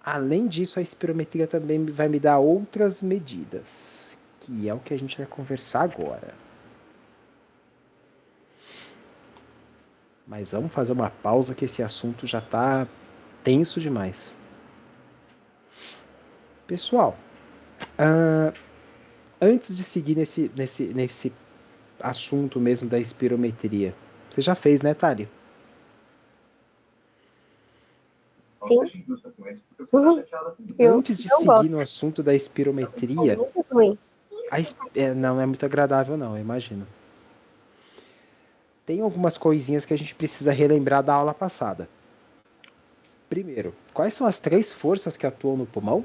Além disso, a espirometria também vai me dar outras medidas, que é o que a gente vai conversar agora. Mas vamos fazer uma pausa que esse assunto já está tenso demais. Pessoal, antes de seguir nesse assunto mesmo da espirometria, você já fez, né, Thali? Sim. Antes de seguir no assunto da espirometria, É muito ruim. não é muito agradável não, eu imagino. Tem algumas coisinhas que a gente precisa relembrar da aula passada. Primeiro, quais são as 3 forças que atuam no pulmão?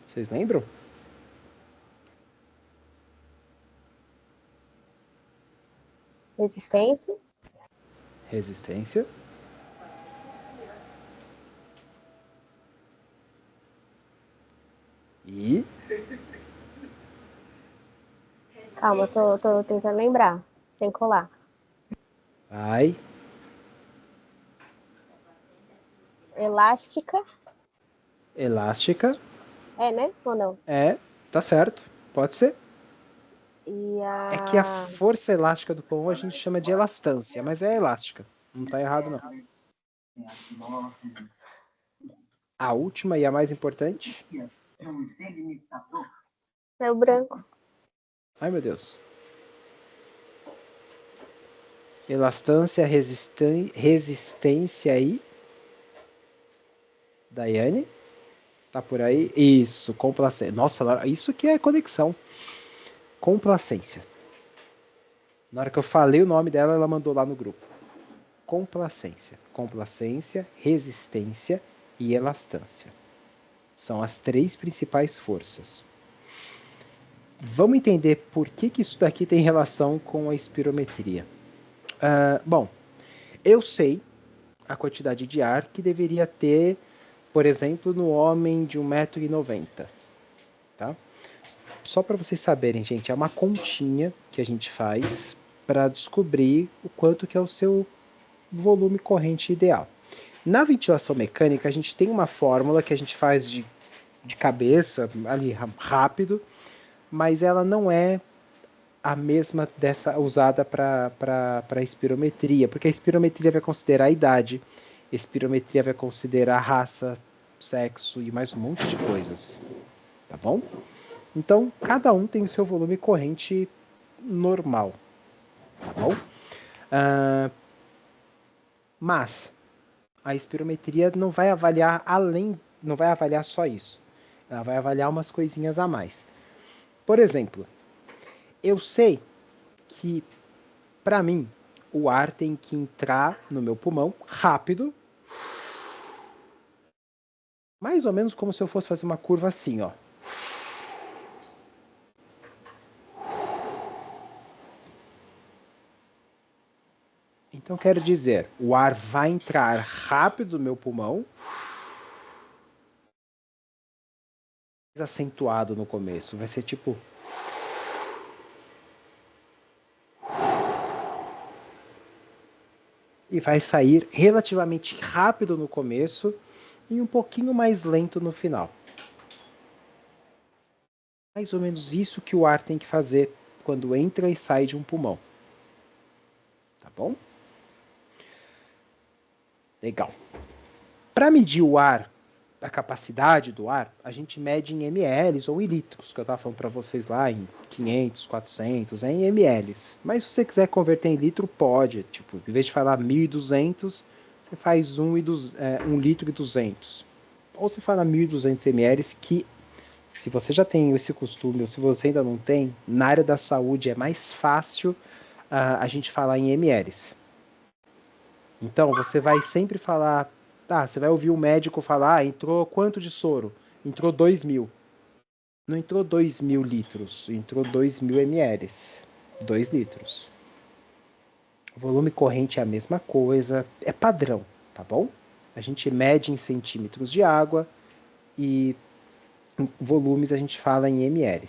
Vocês lembram? Resistência. Resistência. E Calma, tô tentando lembrar. Sem colar. vai. Elástica. Elástica. É, né? Ou não? Tá certo. Pode ser. E É que a a força elástica do pulmão a gente chama de elastância, mas é elástica. Não tá errado, não. A última e a mais importante. é o branco. Ai, meu Deus. Elastância, resistência aí. Daiane? Tá por aí? Isso, complacência. Nossa, isso que é conexão. Complacência. Na hora que eu falei o nome dela, ela mandou lá no grupo. Complacência. Complacência, resistência e elastância. São as 3 principais forças. Vamos entender por que isso daqui tem relação com a espirometria. Bom, eu sei a quantidade de ar que deveria ter, por exemplo, no homem de 1,90 m. Tá? Só para vocês saberem, gente, é uma continha que a gente faz para descobrir o quanto que é o seu volume corrente ideal. Na ventilação mecânica, a gente tem uma fórmula que a gente faz de cabeça, ali rápido, mas ela não é a mesma dessa usada para espirometria, porque a espirometria vai considerar a idade, a espirometria vai considerar raça, sexo e mais um monte de coisas, tá bom? Então, cada um tem o seu volume corrente normal, tá bom? Mas a espirometria não vai avaliar não vai avaliar só isso. Ela vai avaliar umas coisinhas a mais. Por exemplo, eu sei que, para mim, o ar tem que entrar no meu pulmão rápido, mais ou menos como se eu fosse fazer uma curva assim, ó. Então, quero dizer, o ar vai entrar rápido no meu pulmão, acentuado no começo. Vai ser tipo... E vai sair relativamente rápido no começo e um pouquinho mais lento no final. Mais ou menos isso que o ar tem que fazer quando entra e sai de um pulmão. Tá bom? Legal. Para medir o ar, a capacidade do ar, a gente mede em ml ou em litros, que eu estava falando para vocês lá, em 500, 400, é em ml. Mas se você quiser converter em litro, pode. Tipo, em vez de falar 1.200, você faz 1 litro e 200. Ou você fala 1.200 ml, que se você já tem esse costume, ou se você ainda não tem, na área da saúde é mais fácil a gente falar em ml. Então, você vai sempre falar... Tá, você vai ouvir o médico falar, entrou quanto de soro? Entrou 2.000. Não entrou 2.000 litros, entrou 2.000 ml. 2 litros. O volume corrente é a mesma coisa, é padrão, tá bom? A gente mede em centímetros de água e volumes a gente fala em ml.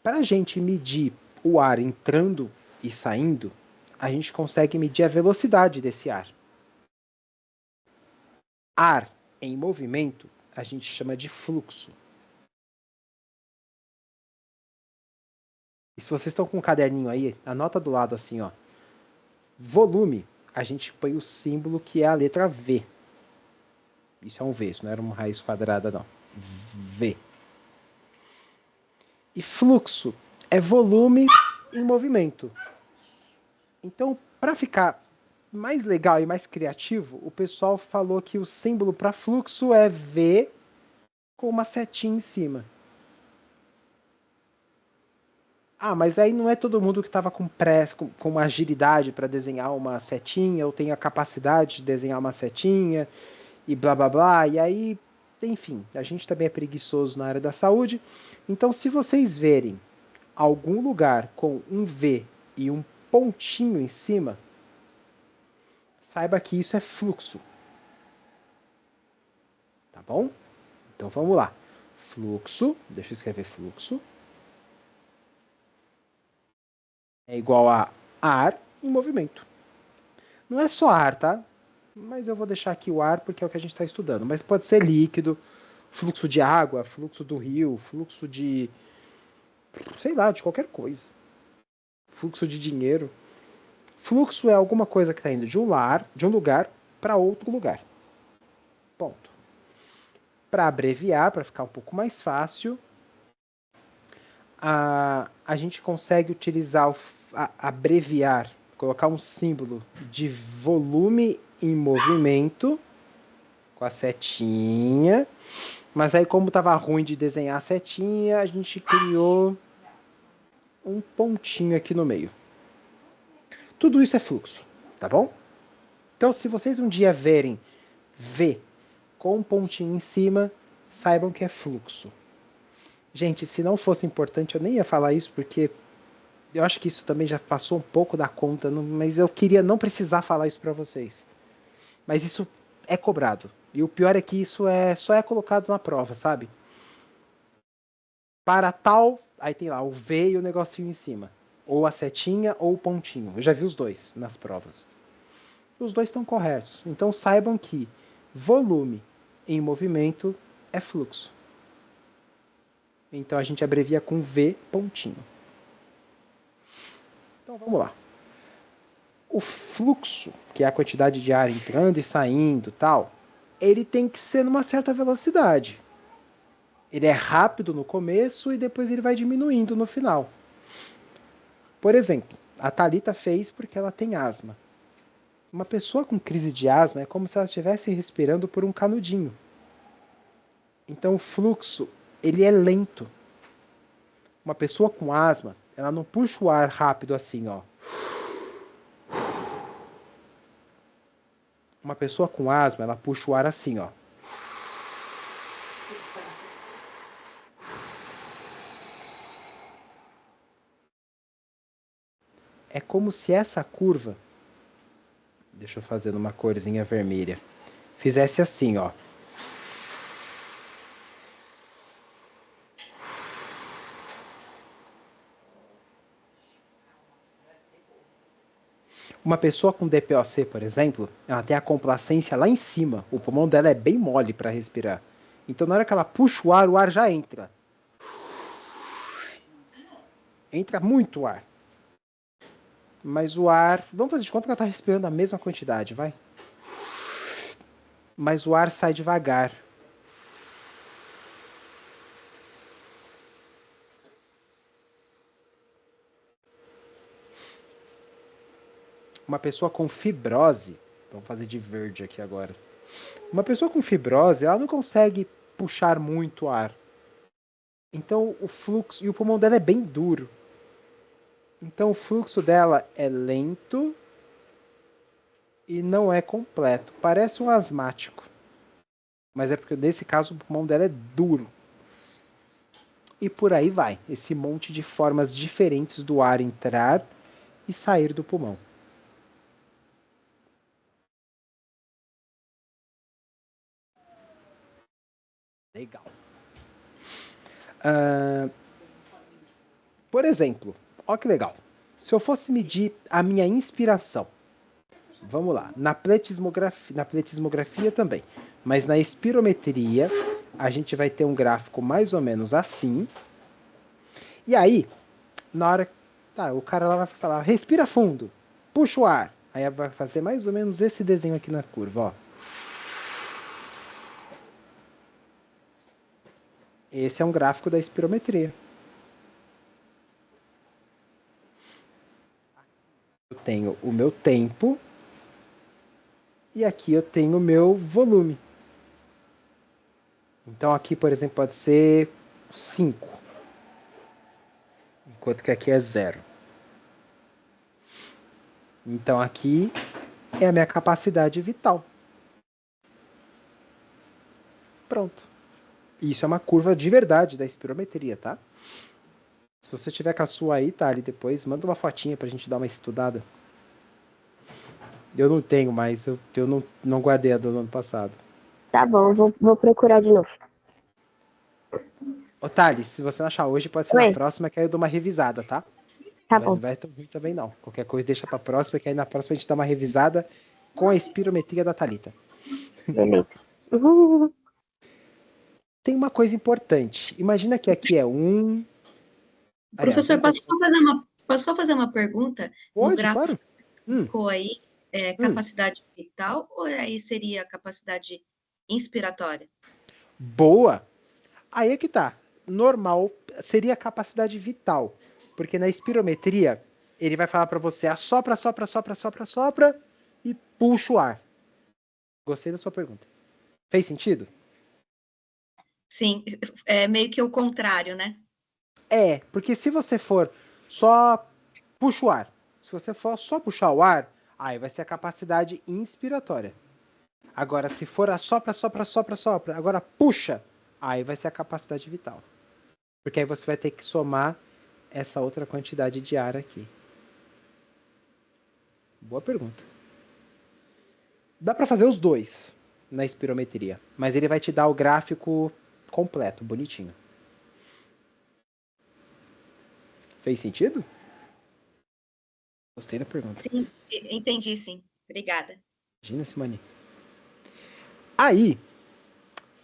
Para a gente medir o ar entrando e saindo, a gente consegue medir a velocidade desse ar. Ar em movimento a gente chama de fluxo. E se vocês estão com um caderninho aí, anota do lado assim, ó. Volume, a gente põe o símbolo que é a letra V. Isso é um V, isso não era uma raiz quadrada, não. V. E fluxo é volume em movimento. Então, para ficar mais legal e mais criativo, o pessoal falou que o símbolo para fluxo é V com uma setinha em cima. Ah, mas aí não é todo mundo que estava com pressa, com agilidade para desenhar uma setinha, ou tem a capacidade de desenhar uma setinha, e blá blá blá. E aí, enfim, a gente também é preguiçoso na área da saúde. Então, se vocês verem algum lugar com um V e um pontinho em cima, saiba que isso é fluxo. Tá bom? Então vamos lá. Fluxo, deixa eu escrever fluxo, é igual a ar em movimento. Não é só ar, tá? Mas eu vou deixar aqui o ar porque é o que a gente está estudando. Mas pode ser líquido, fluxo de água, fluxo do rio, fluxo de, sei lá, de qualquer coisa. Fluxo de dinheiro. Fluxo é alguma coisa que está indo de um lugar para outro lugar. Ponto. Para abreviar, para ficar um pouco mais fácil, a gente consegue utilizar, abreviar, colocar um símbolo de volume em movimento com a setinha. Mas aí, como estava ruim de desenhar a setinha, a gente criou um pontinho aqui no meio. Tudo isso é fluxo, tá bom? Então, se vocês um dia verem V com um pontinho em cima, saibam que é fluxo. Gente, se não fosse importante, eu nem ia falar isso, porque eu acho que isso também já passou um pouco da conta, mas eu queria não precisar falar isso para vocês. Mas isso é cobrado. E o pior é que isso só é colocado na prova, sabe? Para tal, aí tem lá o V e o negocinho em cima. Ou a setinha ou o pontinho. Eu já vi os dois nas provas. Os dois estão corretos. Então saibam que volume em movimento é fluxo. Então a gente abrevia com V pontinho. Então vamos lá. O fluxo, que é a quantidade de ar entrando e saindo, tal, ele tem que ser numa certa velocidade. Ele é rápido no começo e depois ele vai diminuindo no final. Por exemplo, a Thalita fez porque ela tem asma. Uma pessoa com crise de asma é como se ela estivesse respirando por um canudinho. Então o fluxo, ele é lento. Uma pessoa com asma, ela não puxa o ar rápido assim, ó. Uma pessoa com asma, ela puxa o ar assim, ó. É como se essa curva, deixa eu fazer numa corzinha vermelha, fizesse assim, ó. Uma pessoa com DPOC, por exemplo, ela tem a complacência lá em cima. O pulmão dela é bem mole para respirar. Então, na hora que ela puxa o ar já entra. Entra muito ar. Mas o ar... Vamos fazer de conta que ela está respirando a mesma quantidade, vai? Mas o ar sai devagar. Uma pessoa com fibrose... Vamos fazer de verde aqui agora. Uma pessoa com fibrose, ela não consegue puxar muito ar. Então, o fluxo... E o pulmão dela é bem duro. Então, o fluxo dela é lento e não é completo. Parece um asmático. Mas é porque, nesse caso, o pulmão dela é duro. e por aí vai. Esse monte de formas diferentes do ar entrar e sair do pulmão. Legal. Por exemplo, olha que legal. Se eu fosse medir a minha inspiração, vamos lá, na pletismografia também, mas na espirometria, a gente vai ter um gráfico mais ou menos assim. E aí, na hora, tá, o cara lá vai falar, respira fundo, puxa o ar. Aí vai fazer mais ou menos esse desenho aqui na curva, ó. Esse é um gráfico da espirometria. Eu tenho o meu tempo e aqui eu tenho o meu volume. Então aqui, por exemplo, pode ser 5, enquanto que aqui é 0. Então aqui é a minha capacidade vital. Pronto. Isso é uma curva de verdade da espirometria, tá? Se você tiver com a sua aí, tá ali depois, manda uma fotinha pra gente dar uma estudada. Eu não tenho, mas eu não guardei a do ano passado. Tá bom, vou procurar de novo. Ô, Thales, se você não achar hoje, pode ser Oi. na próxima, que aí eu dou uma revisada, tá? Tá Mas bom. não vai tão ruim também, não. Qualquer coisa deixa pra próxima, que aí na próxima a gente dá uma revisada com a espirometria da Thalita. Beleza. Tem uma coisa importante. Imagina que aqui é 1. Professor, posso só fazer uma pergunta? No Pode, gráfico claro. ficou aí capacidade vital ou aí seria capacidade inspiratória? Boa! Aí é que tá. Normal seria a capacidade vital. Porque na espirometria, ele vai falar pra você assopra, sopra, sopra, sopra, sopra e puxa o ar. Gostei da sua pergunta. Fez sentido? Sim, é meio que o contrário, né? É, porque se você for só puxa o ar, se você for só puxar o ar, aí vai ser a capacidade inspiratória. Agora, se for a sopra, sopra, sopra, sopra, agora puxa, aí vai ser a capacidade vital. Porque aí você vai ter que somar essa outra quantidade de ar aqui. Boa pergunta. Dá para fazer os dois na espirometria, mas ele vai te dar o gráfico completo, bonitinho. Fez sentido? Gostei da pergunta. Sim, entendi, sim. Obrigada. Imagina, Simone. Aí,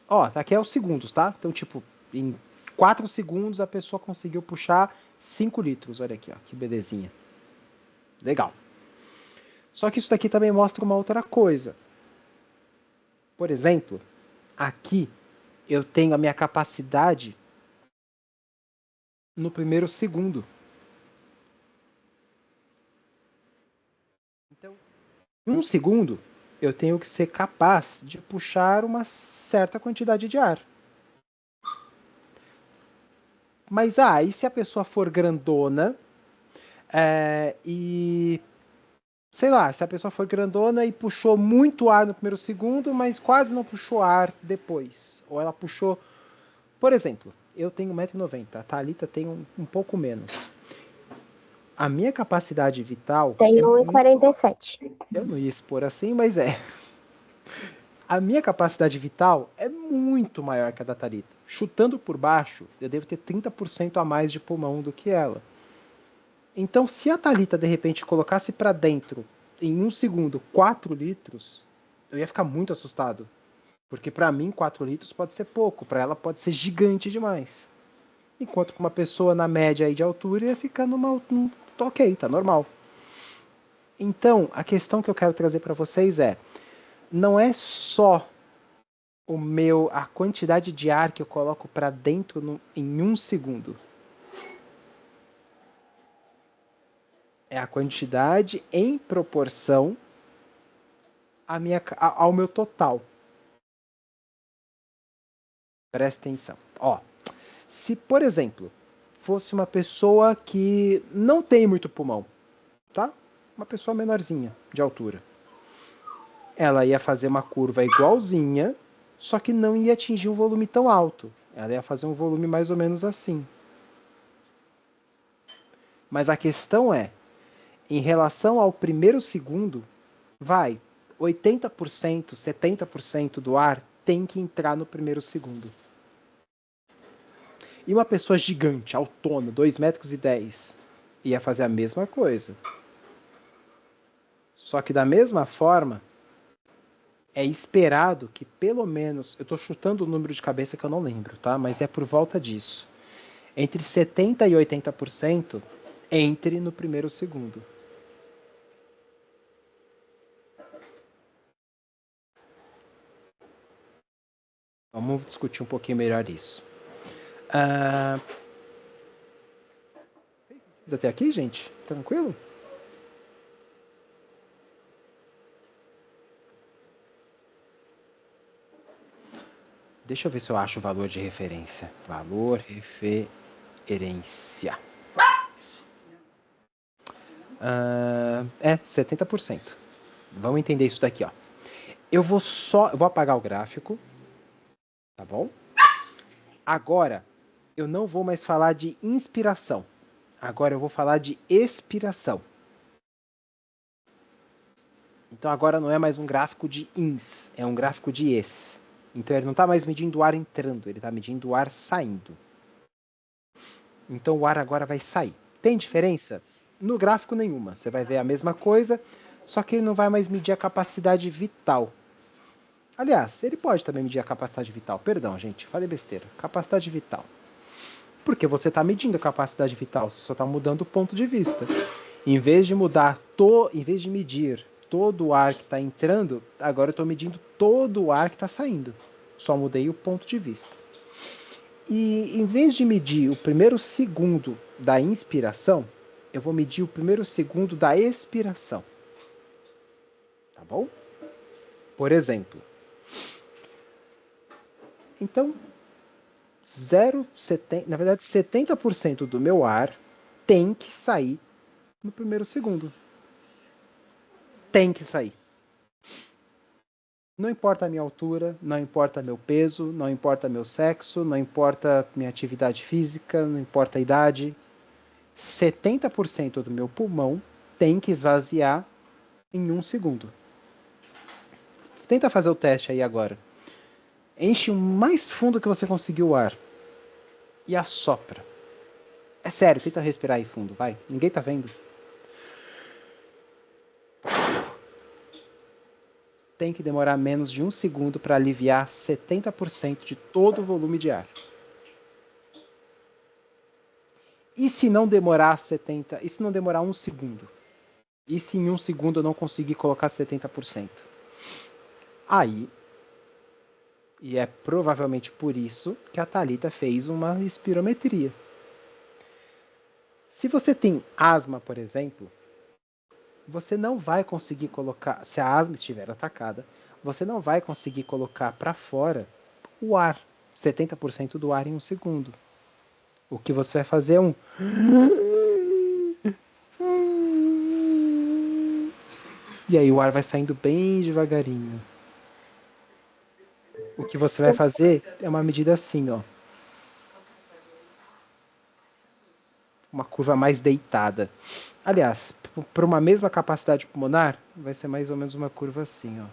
ó, aqui é os segundos, tá? Então, tipo, em 4 segundos a pessoa conseguiu puxar 5 litros. Olha aqui, ó, que belezinha. Legal. Só que isso daqui também mostra uma outra coisa. Por exemplo, aqui eu tenho a minha capacidade no primeiro segundo. Então, em 1 segundo, eu tenho que ser capaz de puxar uma certa quantidade de ar. Mas, e se a pessoa for grandona e... Sei lá, se a pessoa for grandona e puxou muito ar no primeiro segundo, mas quase não puxou ar depois. Ou ela puxou... Por exemplo, eu tenho 1,90 m, a Thalita tem um pouco menos. A minha capacidade vital... Tem 1,47. Eu não ia expor assim, mas é. A minha capacidade vital é muito maior que a da Thalita. Chutando por baixo, eu devo ter 30% a mais de pulmão do que ela. Então, se a Thalita, de repente, colocasse para dentro, em 1 segundo, 4 litros, eu ia ficar muito assustado. Porque para mim, 4 litros pode ser pouco, para ela pode ser gigante demais. Enquanto que uma pessoa na média aí de altura ia ficar numa... Ok, tá normal. Então, a questão que eu quero trazer para vocês é, não é só a quantidade de ar que eu coloco para dentro em 1 segundo. É a quantidade em proporção ao meu total. Presta atenção. Ó, se, por exemplo, fosse uma pessoa que não tem muito pulmão, tá? Uma pessoa menorzinha de altura. Ela ia fazer uma curva igualzinha, só que não ia atingir um volume tão alto. Ela ia fazer um volume mais ou menos assim. Mas a questão é, em relação ao primeiro segundo, 80%, 70% do ar tem que entrar no primeiro segundo. E uma pessoa gigante, autona, 2,10 metros, ia fazer a mesma coisa. Só que da mesma forma, é esperado que pelo menos, eu estou chutando o número de cabeça que eu não lembro, tá? Mas é por volta disso. Entre 70% e 80% entre no primeiro segundo. Vamos discutir um pouquinho melhor isso. Até aqui, gente? Tranquilo? Deixa eu ver se eu acho o valor de referência. Valor referência. 70%. Vamos entender isso daqui, ó. Eu vou apagar o gráfico, tá bom? Agora, eu não vou mais falar de inspiração. Agora eu vou falar de expiração. Então agora não é mais um gráfico de ins, é um gráfico de ex. Então ele não está mais medindo o ar entrando, ele está medindo o ar saindo. Então o ar agora vai sair. Tem diferença? No gráfico nenhuma. Você vai ver a mesma coisa, só que ele não vai mais medir a capacidade vital. Aliás, ele pode também medir a capacidade vital. Perdão, gente, falei besteira. Capacidade vital. Porque você está medindo a capacidade vital, você só está mudando o ponto de vista. Em vez de medir todo o ar que está entrando, agora eu estou medindo todo o ar que está saindo. Só mudei o ponto de vista. E em vez de medir o primeiro segundo da inspiração, eu vou medir o primeiro segundo da expiração. Tá bom? Por exemplo. Então, 70% do meu ar tem que sair no primeiro segundo. Tem que sair. Não importa a minha altura, não importa meu peso, não importa meu sexo, não importa minha atividade física, não importa a idade. 70% do meu pulmão tem que esvaziar em 1 segundo. Tenta fazer o teste aí agora. Enche o mais fundo que você conseguir o ar. E assopra. É sério, tenta respirar aí fundo, vai. Ninguém tá vendo. Tem que demorar menos de 1 segundo para aliviar 70% de todo o volume de ar. E se não demorar 70%? E se não demorar 1 segundo? E se em 1 segundo eu não conseguir colocar 70%? Aí, e é provavelmente por isso que a Thalita fez uma espirometria. Se você tem asma, por exemplo, você não vai conseguir colocar, se a asma estiver atacada, você não vai conseguir colocar para fora o ar, 70% do ar em 1 segundo. O que você vai fazer é um... E aí o ar vai saindo bem devagarinho. O que você vai fazer é uma medida assim, ó. Uma curva mais deitada. Aliás, para uma mesma capacidade pulmonar, vai ser mais ou menos uma curva assim, ó.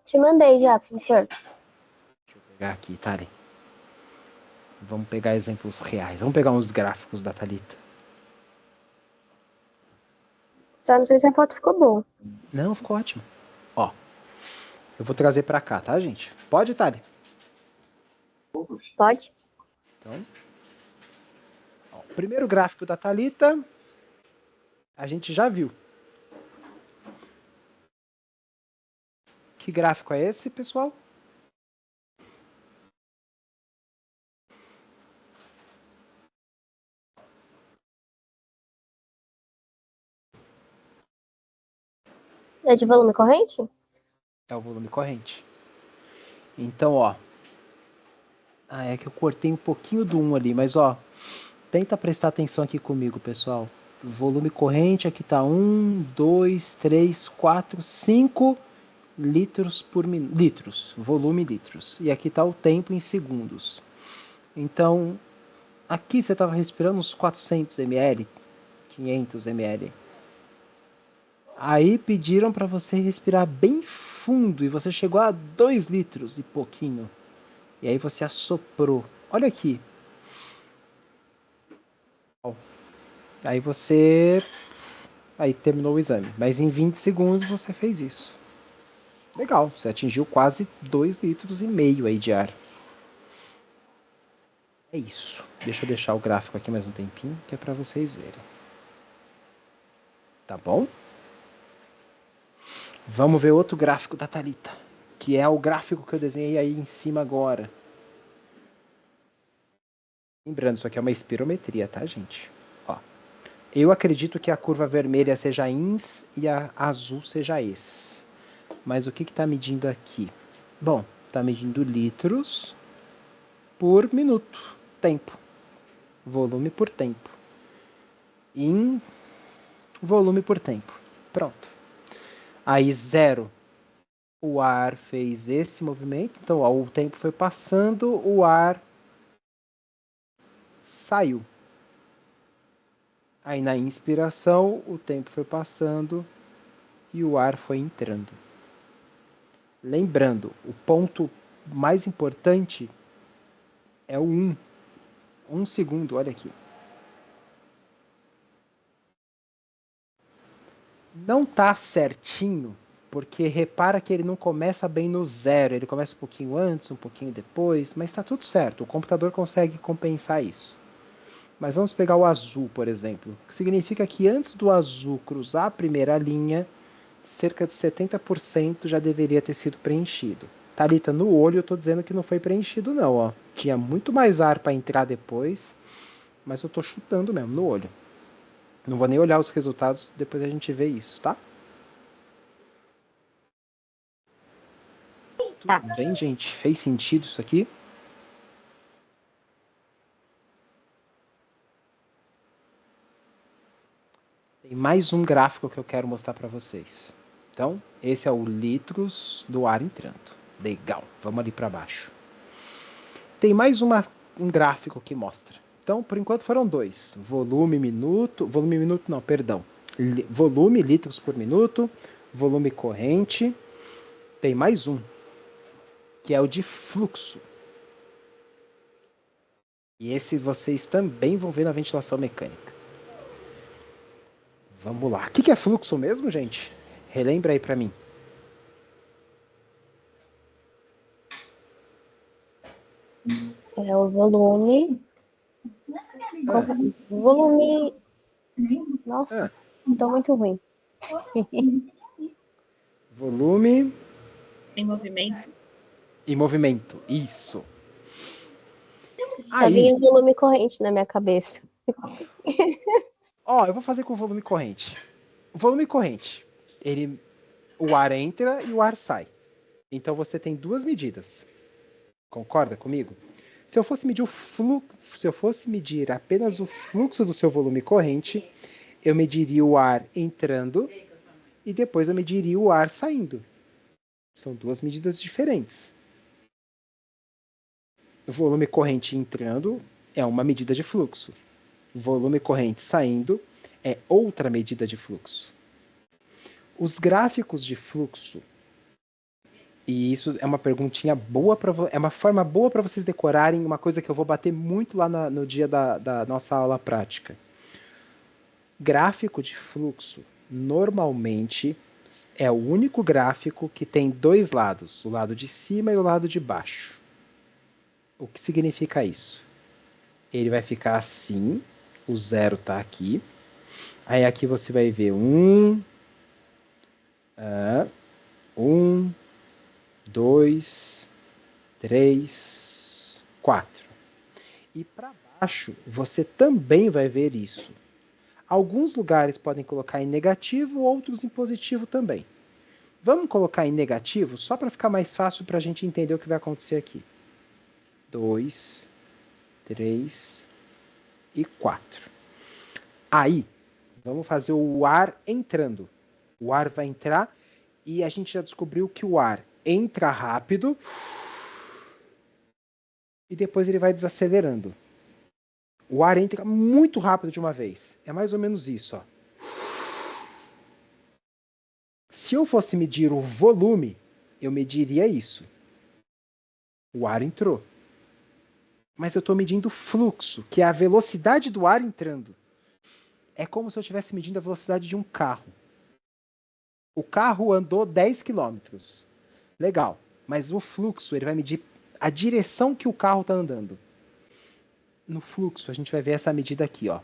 Te mandei já, professor. Deixa eu pegar aqui, Thali. Vamos pegar exemplos reais. Vamos pegar uns gráficos da Thalita. Só não sei se a foto ficou boa. Não, ficou ótimo. Ó, eu vou trazer para cá, tá, gente? Pode, Thali? Pode? Então, ó, o primeiro gráfico da Thalita, a gente já viu. Que gráfico é esse, pessoal? É de volume corrente? É o volume corrente. Então, ó. É que eu cortei um pouquinho do 1 ali, mas ó. Tenta prestar atenção aqui comigo, pessoal. Volume corrente, aqui tá 1, 2, 3, 4, 5. litros por minuto. Litros, volume litros. E aqui está o tempo em segundos. Então, aqui você estava respirando uns 400 ml, 500 ml. Aí pediram para você respirar bem fundo e você chegou a 2 litros e pouquinho. E aí você assoprou. Olha aqui. Aí você... Aí terminou o exame. Mas em 20 segundos você fez isso. Legal, você atingiu quase 2,5 litros aí de ar. É isso. Deixa eu deixar o gráfico aqui mais um tempinho, que é para vocês verem. Tá bom? Vamos ver outro gráfico da Thalita, que é o gráfico que eu desenhei aí em cima agora. Lembrando, isso aqui é uma espirometria, tá, gente? Ó, eu acredito que a curva vermelha seja ins e a azul seja es. Mas o que está medindo aqui? Bom, está medindo litros por minuto. Tempo. Volume por tempo. Em volume por tempo. Pronto. Aí 0. O ar fez esse movimento. Então, ó, o tempo foi passando, o ar saiu. Aí na inspiração, o tempo foi passando e o ar foi entrando. Lembrando, o ponto mais importante é o 1. 1 segundo, olha aqui. Não tá certinho, porque repara que ele não começa bem no 0. Ele começa um pouquinho antes, um pouquinho depois, mas está tudo certo. O computador consegue compensar isso. Mas vamos pegar o azul, por exemplo, que significa que antes do azul cruzar a primeira linha, cerca de 70% já deveria ter sido preenchido. Thalita, no olho eu estou dizendo que não foi preenchido não, ó. Tinha muito mais ar para entrar depois, mas eu estou chutando mesmo, no olho. Não vou nem olhar os resultados, depois a gente vê isso, tá? Tudo bem, gente? Fez sentido isso aqui? Tem mais um gráfico que eu quero mostrar para vocês. Então, esse é o litros do ar entrando. Legal, vamos ali para baixo. Tem mais um gráfico que mostra. Então, por enquanto foram 2. Volume minuto, volume litros por minuto, volume corrente. Tem mais um, que é o de fluxo. E esse vocês também vão ver na ventilação mecânica. Vamos lá. O que é fluxo mesmo, gente? Relembra aí para mim. É o volume. Volume. Nossa, tô muito ruim. Volume Em movimento. e movimento. Isso. Só vinha volume corrente na minha cabeça. Ó, eu vou fazer com o volume corrente. O volume corrente, o ar entra e o ar sai. Então você tem duas medidas. Concorda comigo? Se eu fosse medir apenas o fluxo do seu volume corrente, eu mediria o ar entrando e depois eu mediria o ar saindo. São duas medidas diferentes. O volume corrente entrando é uma medida de fluxo. O volume corrente saindo é outra medida de fluxo. Os gráficos de fluxo, e isso é uma perguntinha boa, é uma forma boa para vocês decorarem uma coisa que eu vou bater muito lá no dia da nossa aula prática. Gráfico de fluxo, normalmente, é o único gráfico que tem dois lados, o lado de cima e o lado de baixo. O que significa isso? Ele vai ficar assim, o 0 está aqui, aí aqui você vai ver 1, 2, 3, 4. E para baixo você também vai ver isso. Alguns lugares podem colocar em negativo, outros em positivo também. Vamos colocar em negativo só para ficar mais fácil para a gente entender o que vai acontecer aqui. 2, 3 e 4. Aí, vamos fazer o ar entrando. O ar vai entrar E a gente já descobriu que o ar entra rápido e depois ele vai desacelerando. O ar entra muito rápido de uma vez. É mais ou menos isso, ó. Se eu fosse medir o volume, eu mediria isso. O ar entrou. Mas eu estou medindo o fluxo, que é a velocidade do ar entrando. É como se eu estivesse medindo a velocidade de um carro. O carro andou 10 quilômetros. Legal. Mas o fluxo, ele vai medir a direção que o carro está andando. No fluxo, a gente vai ver essa medida aqui, ó.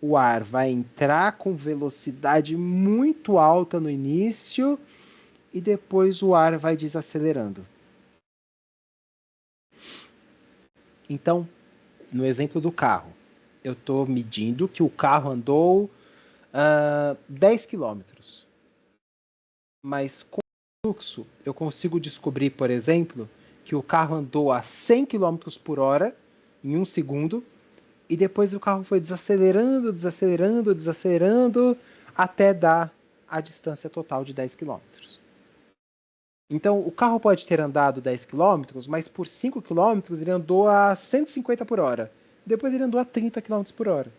O ar vai entrar com velocidade muito alta no início e depois o ar vai desacelerando. Então, no exemplo do carro, eu estou medindo que o carro andou 10 quilômetros. Mas com o fluxo, eu consigo descobrir, por exemplo, que o carro andou a 100 quilômetros por hora em um segundo e depois o carro foi desacelerando, desacelerando, desacelerando até dar a distância total de 10 quilômetros. Então, o carro pode ter andado 10 quilômetros, mas por 5 quilômetros ele andou a 150 por hora. Depois ele andou a 30 quilômetros por hora.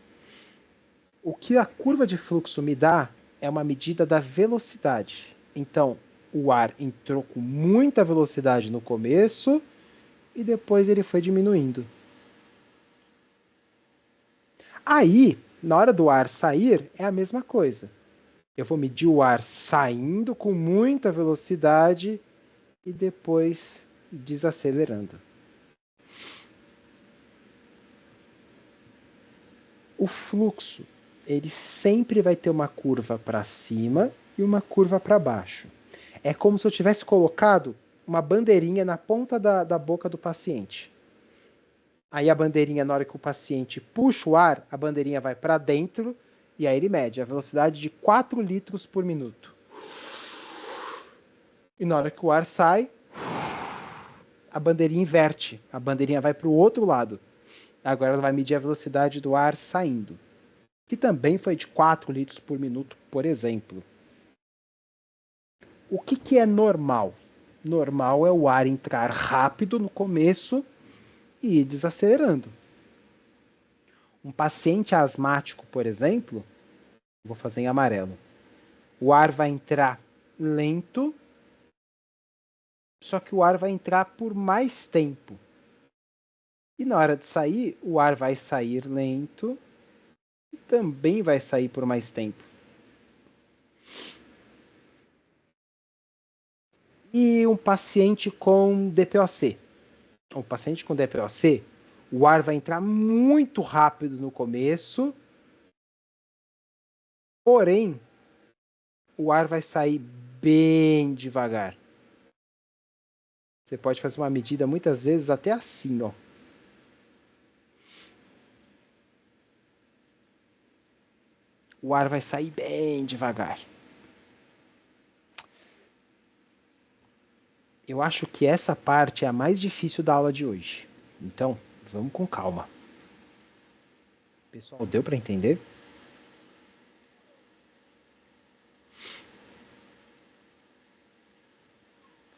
O que a curva de fluxo me dá é uma medida da velocidade. Então, o ar entrou com muita velocidade no começo e depois ele foi diminuindo. Aí, na hora do ar sair, é a mesma coisa. Eu vou medir o ar saindo com muita velocidade e depois desacelerando. O fluxo, ele sempre vai ter uma curva para cima e uma curva para baixo. É como se eu tivesse colocado uma bandeirinha na ponta da boca do paciente. Aí a bandeirinha, na hora que o paciente puxa o ar, a bandeirinha vai para dentro e aí ele mede a velocidade de 4 litros por minuto. E na hora que o ar sai, a bandeirinha inverte. A bandeirinha vai para o outro lado. Agora ela vai medir a velocidade do ar saindo, que também foi de 4 litros por minuto, por exemplo. O que é normal? Normal é o ar entrar rápido no começo e ir desacelerando. Um paciente asmático, por exemplo, vou fazer em amarelo. O ar vai entrar lento, só que o ar vai entrar por mais tempo. E na hora de sair, o ar vai sair lento e também vai sair por mais tempo. E um paciente com DPOC. Um paciente com DPOC, o ar vai entrar muito rápido no começo, porém, o ar vai sair bem devagar. Você pode fazer uma medida muitas vezes até assim, ó. O ar vai sair bem devagar. Eu acho que essa parte é a mais difícil da aula de hoje. Então, vamos com calma. Pessoal, deu para entender?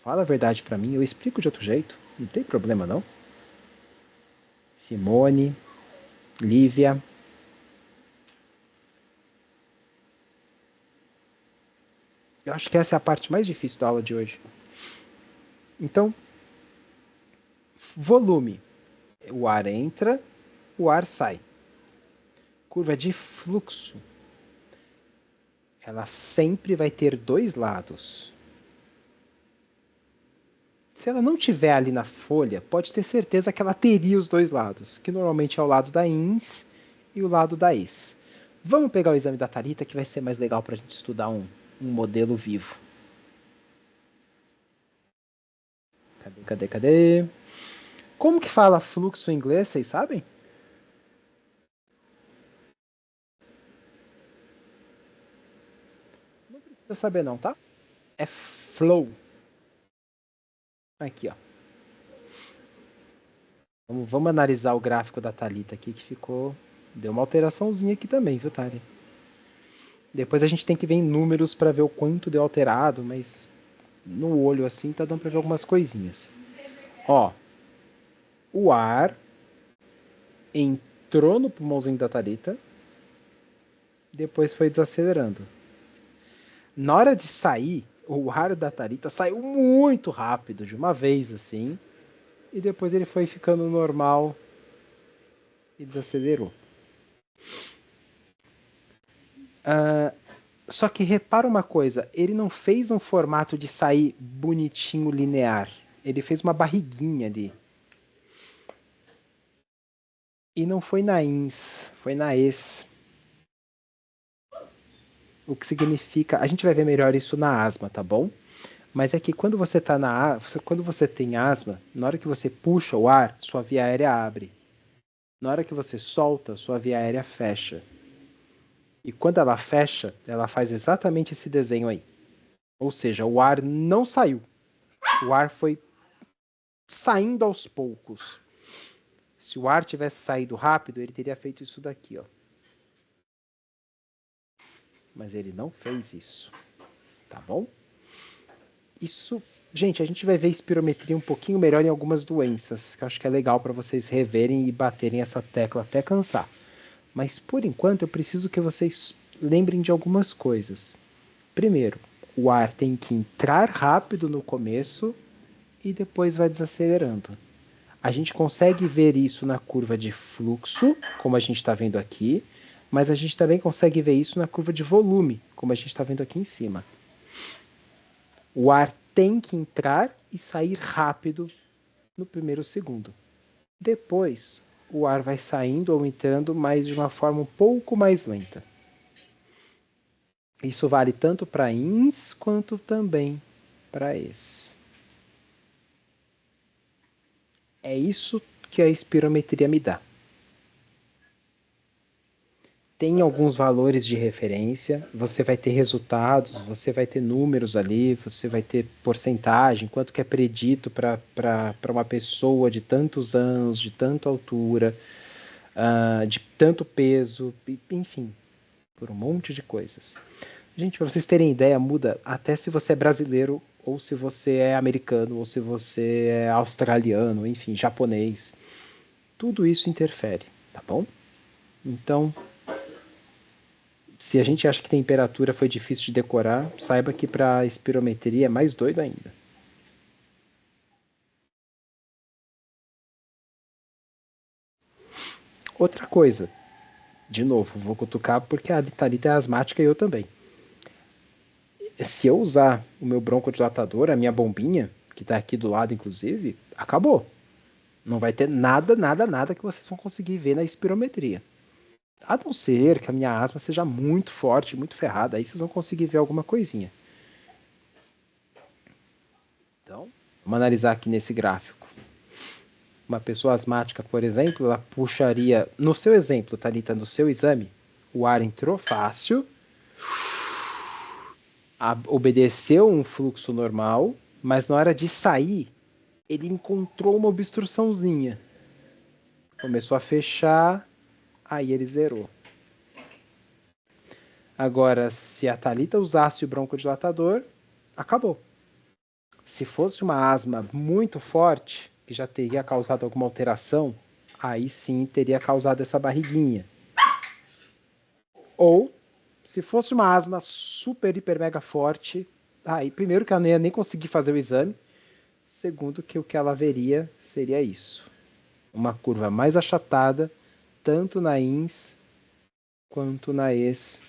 Fala a verdade para mim, eu explico de outro jeito. Não tem problema, não. Simone, Lívia. Eu acho que essa é a parte mais difícil da aula de hoje. Então, volume. O ar entra, o ar sai. Curva de fluxo. Ela sempre vai ter dois lados. Se ela não tiver ali na folha, pode ter certeza que ela teria os dois lados, que normalmente é o lado da ins e o lado da ex. Vamos pegar o exame da Thalita, que vai ser mais legal para a gente estudar um modelo vivo. Cadê? Como que fala fluxo em inglês, vocês sabem? Não precisa saber não, tá? É flow. Aqui, ó. Vamos analisar o gráfico da Thalita aqui, que ficou... Deu uma alteraçãozinha aqui também, viu, Thali? Depois a gente tem que ver em números para ver o quanto deu alterado, mas no olho assim tá dando para ver algumas coisinhas. Ó, o ar entrou no pulmãozinho da Thalita, depois foi desacelerando. Na hora de sair, o ar da Thalita saiu muito rápido, de uma vez assim, e depois ele foi ficando normal e desacelerou. Só que repara uma coisa, ele não fez um formato de sair bonitinho linear. Ele fez uma barriguinha ali. E não foi na ins, foi na es. O que significa, a gente vai ver melhor isso na asma, tá bom? Mas é que quando você tá quando você tem asma, na hora que você puxa o ar, sua via aérea abre. Na hora que você solta, sua via aérea fecha. E quando ela fecha, ela faz exatamente esse desenho aí. Ou seja, o ar não saiu. O ar foi saindo aos poucos. Se o ar tivesse saído rápido, ele teria feito isso daqui, ó. Mas ele não fez isso, tá bom? Isso, gente, a gente vai ver espirometria um pouquinho melhor em algumas doenças, que eu acho que é legal para vocês reverem e baterem essa tecla até cansar. Mas por enquanto eu preciso que vocês lembrem de algumas coisas. Primeiro, o ar tem que entrar rápido no começo e depois vai desacelerando. A gente consegue ver isso na curva de fluxo, como a gente está vendo aqui, mas a gente também consegue ver isso na curva de volume, como a gente está vendo aqui em cima. O ar tem que entrar e sair rápido no primeiro segundo. Depois, o ar vai saindo ou entrando, mas de uma forma um pouco mais lenta. Isso vale tanto para ins quanto também para es. É isso que a espirometria me dá. Tem alguns valores de referência, você vai ter resultados, você vai ter números ali, você vai ter porcentagem, quanto que é predito para uma pessoa de tantos anos, de tanta altura, de tanto peso, enfim, por um monte de coisas. Gente, para vocês terem ideia, muda até se você é brasileiro, ou se você é americano, ou se você é australiano, enfim, japonês. Tudo isso interfere, tá bom? Então, se a gente acha que temperatura foi difícil de decorar, saiba que para espirometria é mais doido ainda. Outra coisa, de novo, vou cutucar porque a Thalita é asmática e eu também. Se eu usar o meu broncodilatador, a minha bombinha, que está aqui do lado inclusive, acabou. Não vai ter nada, nada, nada que vocês vão conseguir ver na espirometria. A não ser que a minha asma seja muito forte, muito ferrada, aí vocês vão conseguir ver alguma coisinha. Então, vamos analisar aqui nesse gráfico. Uma pessoa asmática, por exemplo, ela puxaria, no seu exemplo, Thalita, no seu exame, o ar entrou fácil, obedeceu um fluxo normal, mas na hora de sair, ele encontrou uma obstruçãozinha. Começou a fechar, aí ele zerou. Agora, se a Thalita usasse o broncodilatador, acabou. Se fosse uma asma muito forte, que já teria causado alguma alteração, aí sim teria causado essa barriguinha. Ou, se fosse uma asma super, hiper, mega forte, aí primeiro que ela não ia nem conseguir fazer o exame, segundo que o que ela veria seria isso. Uma curva mais achatada, tanto na ins quanto na es,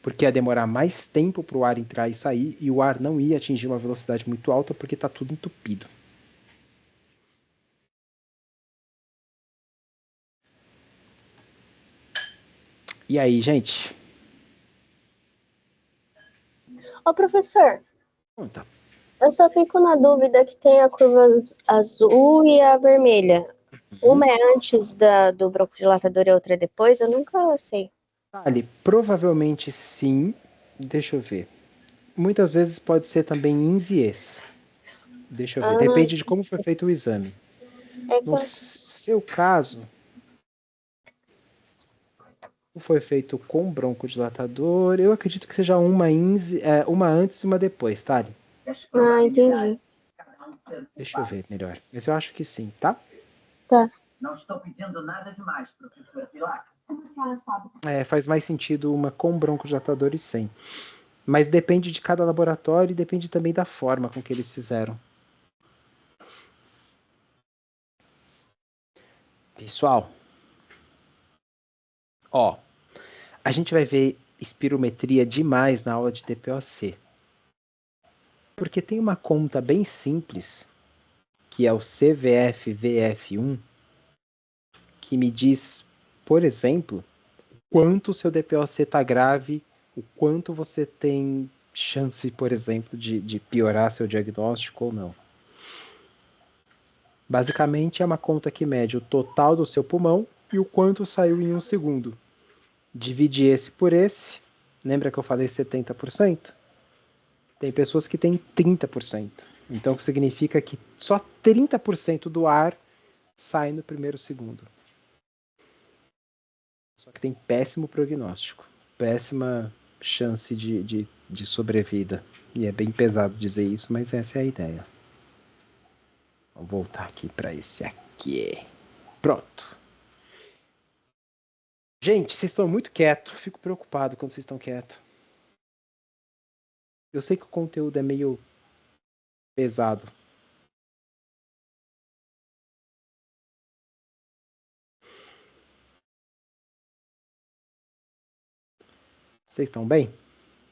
porque ia demorar mais tempo para o ar entrar e sair, e o ar não ia atingir uma velocidade muito alta porque está tudo entupido. E aí, gente? Ô, professor, Conta. eu só fico na dúvida que tem a curva azul e a vermelha. Uma é antes do broncodilatador e a outra é depois? Eu nunca sei. Vale, provavelmente sim. Deixa eu ver. Muitas vezes pode ser também ins e es. Deixa eu ver. Ah, Depende de como foi feito o exame. é No que seu caso, Foi feito com broncodilatador. Eu acredito que seja uma antes e uma depois, tá? Ah, entendi. Deixa eu ver melhor. Mas eu acho que sim, tá? Tá. Não estou pedindo nada demais, professor Pilar. Como a senhora sabe? Faz mais sentido uma com broncodilatador e sem. Mas depende de cada laboratório e depende também da forma com que eles fizeram. Pessoal, ó, a gente vai ver espirometria demais na aula de DPOC. Porque tem uma conta bem simples, que é o CVF-VF1, que me diz, por exemplo, quanto o seu DPOC está grave, o quanto você tem chance, por exemplo, de piorar seu diagnóstico ou não. Basicamente é uma conta que mede o total do seu pulmão e o quanto saiu em um segundo. Divide esse por esse. Lembra que eu falei 70%? Tem pessoas que têm 30%. Então, o que significa que só 30% do ar sai no primeiro segundo. Só que tem péssimo prognóstico. Péssima chance de sobrevida. E é bem pesado dizer isso, mas essa é a ideia. Vou voltar aqui para esse aqui. Pronto. Gente, vocês estão muito quietos. Fico preocupado quando vocês estão quietos. Eu sei que o conteúdo é meio pesado. Vocês estão bem?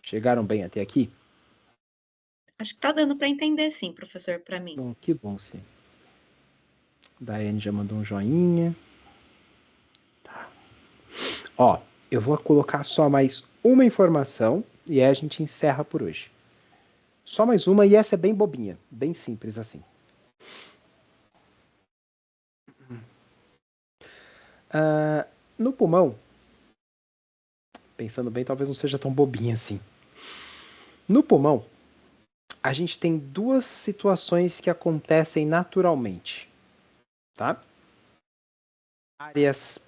Chegaram bem até aqui? Acho que tá dando para entender, sim, professor, para mim. Bom, que bom, sim. Daiane já mandou um joinha. Tá. Ó, eu vou colocar só mais uma informação e aí a gente encerra por hoje. Só mais uma, e essa é bem bobinha, bem simples assim. No pulmão, pensando bem, talvez não seja tão bobinha assim. No pulmão, a gente tem duas situações que acontecem naturalmente, tá? Áreas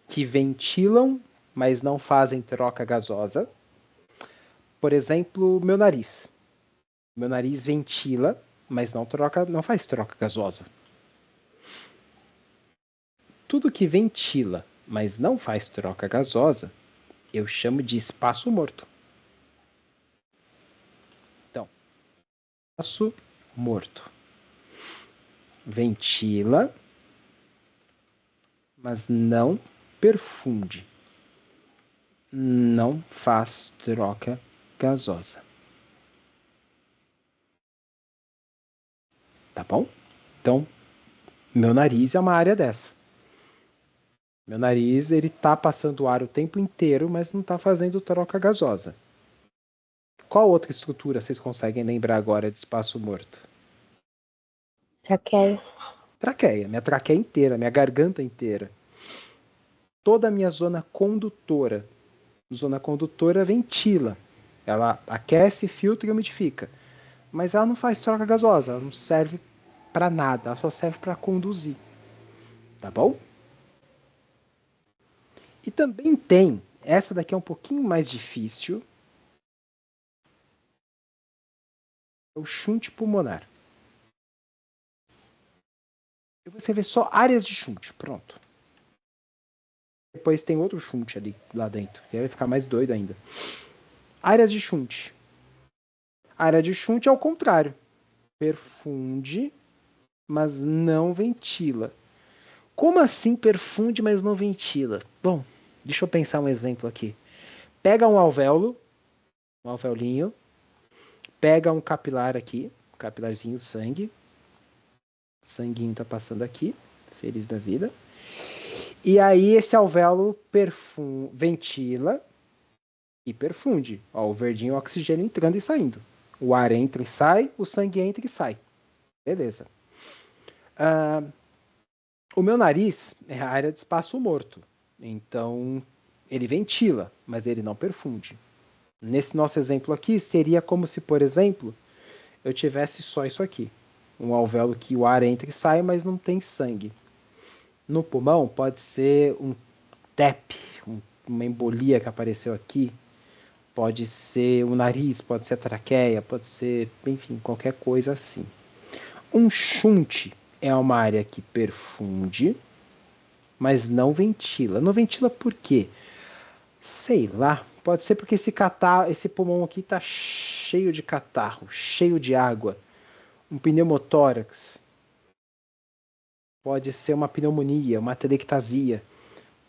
que ventilam, mas não fazem troca gasosa. Por exemplo, meu nariz. Meu nariz ventila, mas não faz troca gasosa. Tudo que ventila, mas não faz troca gasosa, eu chamo de espaço morto. Então, espaço morto. Ventila, mas não perfunde. Não faz troca gasosa. Tá bom? Então, meu nariz é uma área dessa. Meu nariz, ele tá passando ar o tempo inteiro, mas não tá fazendo troca gasosa. Qual outra estrutura vocês conseguem lembrar agora de espaço morto? Traqueia. Traqueia. Minha traqueia inteira, minha garganta inteira. Toda a minha zona condutora. Zona condutora ventila. Ela aquece, filtra e umidifica. Mas ela não faz troca gasosa, ela não serve para nada, ela só serve para conduzir. Tá bom? E também tem, essa daqui é um pouquinho mais difícil, é o shunt pulmonar. E você vê só áreas de shunt, pronto. Depois tem outro shunt ali lá dentro, que vai ficar mais doido ainda. Áreas de shunt. Área de shunt é o contrário. Perfunde, mas não ventila. Como assim perfunde, mas não ventila? Bom, deixa eu pensar um exemplo aqui. Pega um alvéolo, um alveolinho, pega um capilar aqui, um capilarzinho de sangue. O sanguinho tá passando aqui, feliz da vida. E aí esse alvéolo ventila e perfunde. Ó, o verdinho é o oxigênio entrando e saindo. O ar entra e sai, o sangue entra e sai. Beleza. O meu nariz é a área de espaço morto. Então, ele ventila, mas ele não perfunde. Nesse nosso exemplo aqui, seria como se, por exemplo, eu tivesse só isso aqui. Um alvéolo que o ar entra e sai, mas não tem sangue. No pulmão, pode ser um TEP, uma embolia que apareceu aqui, pode ser o nariz, pode ser a traqueia, pode ser, enfim, qualquer coisa assim. Um shunt é uma área que perfunde, mas não ventila. Não ventila por quê? Sei lá, pode ser porque esse pulmão aqui tá cheio de catarro, cheio de água, um pneumotórax. Pode ser uma pneumonia, uma atelectasia,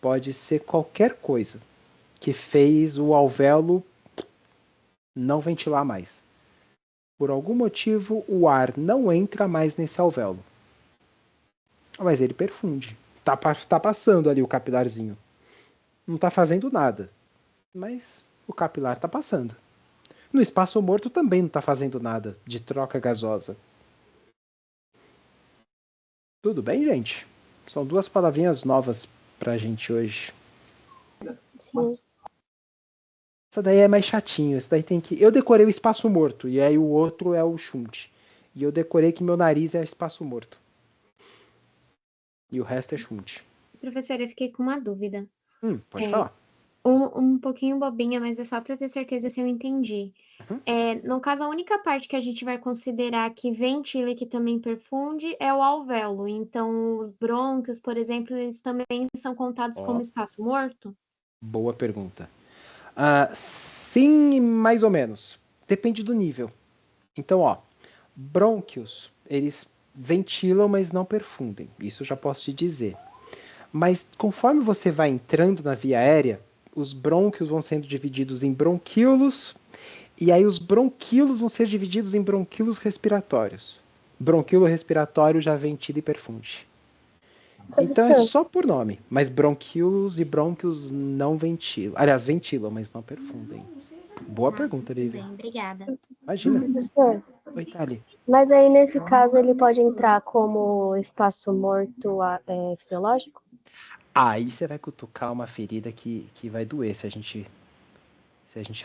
pode ser qualquer coisa que fez o alvéolo não ventilar mais. Por algum motivo, o ar não entra mais nesse alvéolo. Mas ele perfunde. Tá passando ali o capilarzinho. Não tá fazendo nada. Mas o capilar tá passando. No espaço morto também não tá fazendo nada de troca gasosa. Tudo bem, gente? São 2 palavrinhas novas pra gente hoje. Sim. Essa daí é mais chatinho. Essa daí tem que. Eu decorei o espaço morto. E aí o outro é o shunt. E eu decorei que meu nariz é espaço morto. E o resto é shunt. Professora, eu fiquei com uma dúvida. Pode falar. Um pouquinho bobinha, mas é só para ter certeza se eu entendi. Uhum. No caso, a única parte que a gente vai considerar que ventila e que também perfunde é o alvéolo. Então, os brônquios, por exemplo, eles também são contados como espaço morto? Boa pergunta. Sim, mais ou menos. Depende do nível. Então, brônquios, eles ventilam, mas não perfundem. Isso eu já posso te dizer. Mas conforme você vai entrando na via aérea, os brônquios vão sendo divididos em bronquíolos, e aí os bronquíolos vão ser divididos em bronquíolos respiratórios. Bronquíolo respiratório já ventila e perfunde. Então é só por nome, mas bronquíolos e brônquios não ventilam. Aliás, ventilam, mas não perfundem. Boa pergunta, Lívia. Bem, obrigada. Imagina. Professor, Oi, Thali. mas aí nesse caso ele pode entrar como espaço morto fisiológico? Aí você vai cutucar uma ferida que vai doer se a gente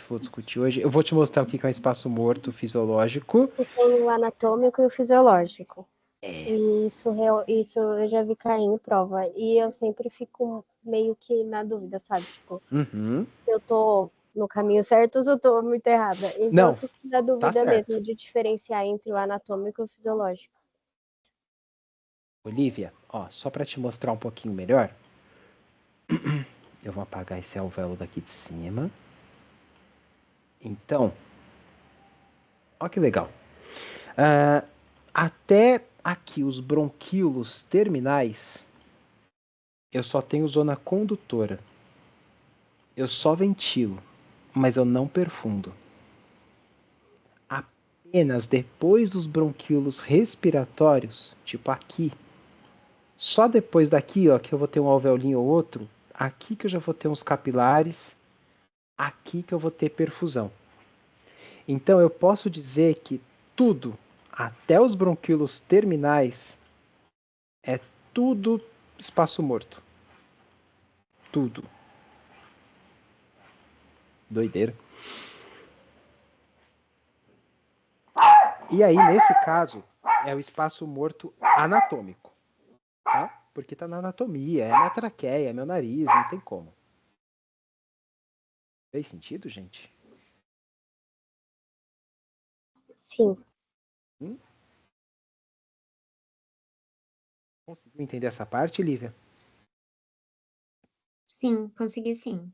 for discutir hoje. Eu vou te mostrar o que é um espaço morto fisiológico. Tem o anatômico e o fisiológico. E isso eu já vi cair em prova. E eu sempre fico meio que na dúvida, sabe? Tipo, se eu tô no caminho certo ou se eu tô muito errada. Então Não, eu fico na dúvida certo. mesmo de diferenciar entre o anatômico e o fisiológico. Olivia, só para te mostrar um pouquinho melhor, eu vou apagar esse alvéolo daqui de cima. Então, olha que legal. Até aqui, os bronquíolos terminais, eu só tenho zona condutora. Eu só ventilo, mas eu não perfundo. Apenas depois dos bronquíolos respiratórios, tipo aqui, só depois daqui, que eu vou ter um alvéolinho ou outro, aqui que eu já vou ter uns capilares, aqui que eu vou ter perfusão. Então eu posso dizer que tudo, até os bronquíolos terminais, é tudo espaço morto. Tudo. Doideira. E aí, nesse caso, é o espaço morto anatômico. Tá? Porque tá na anatomia, é minha traqueia, é meu nariz, não tem como. Fez sentido, gente? Sim. Conseguiu entender essa parte, Lívia? Sim, consegui sim.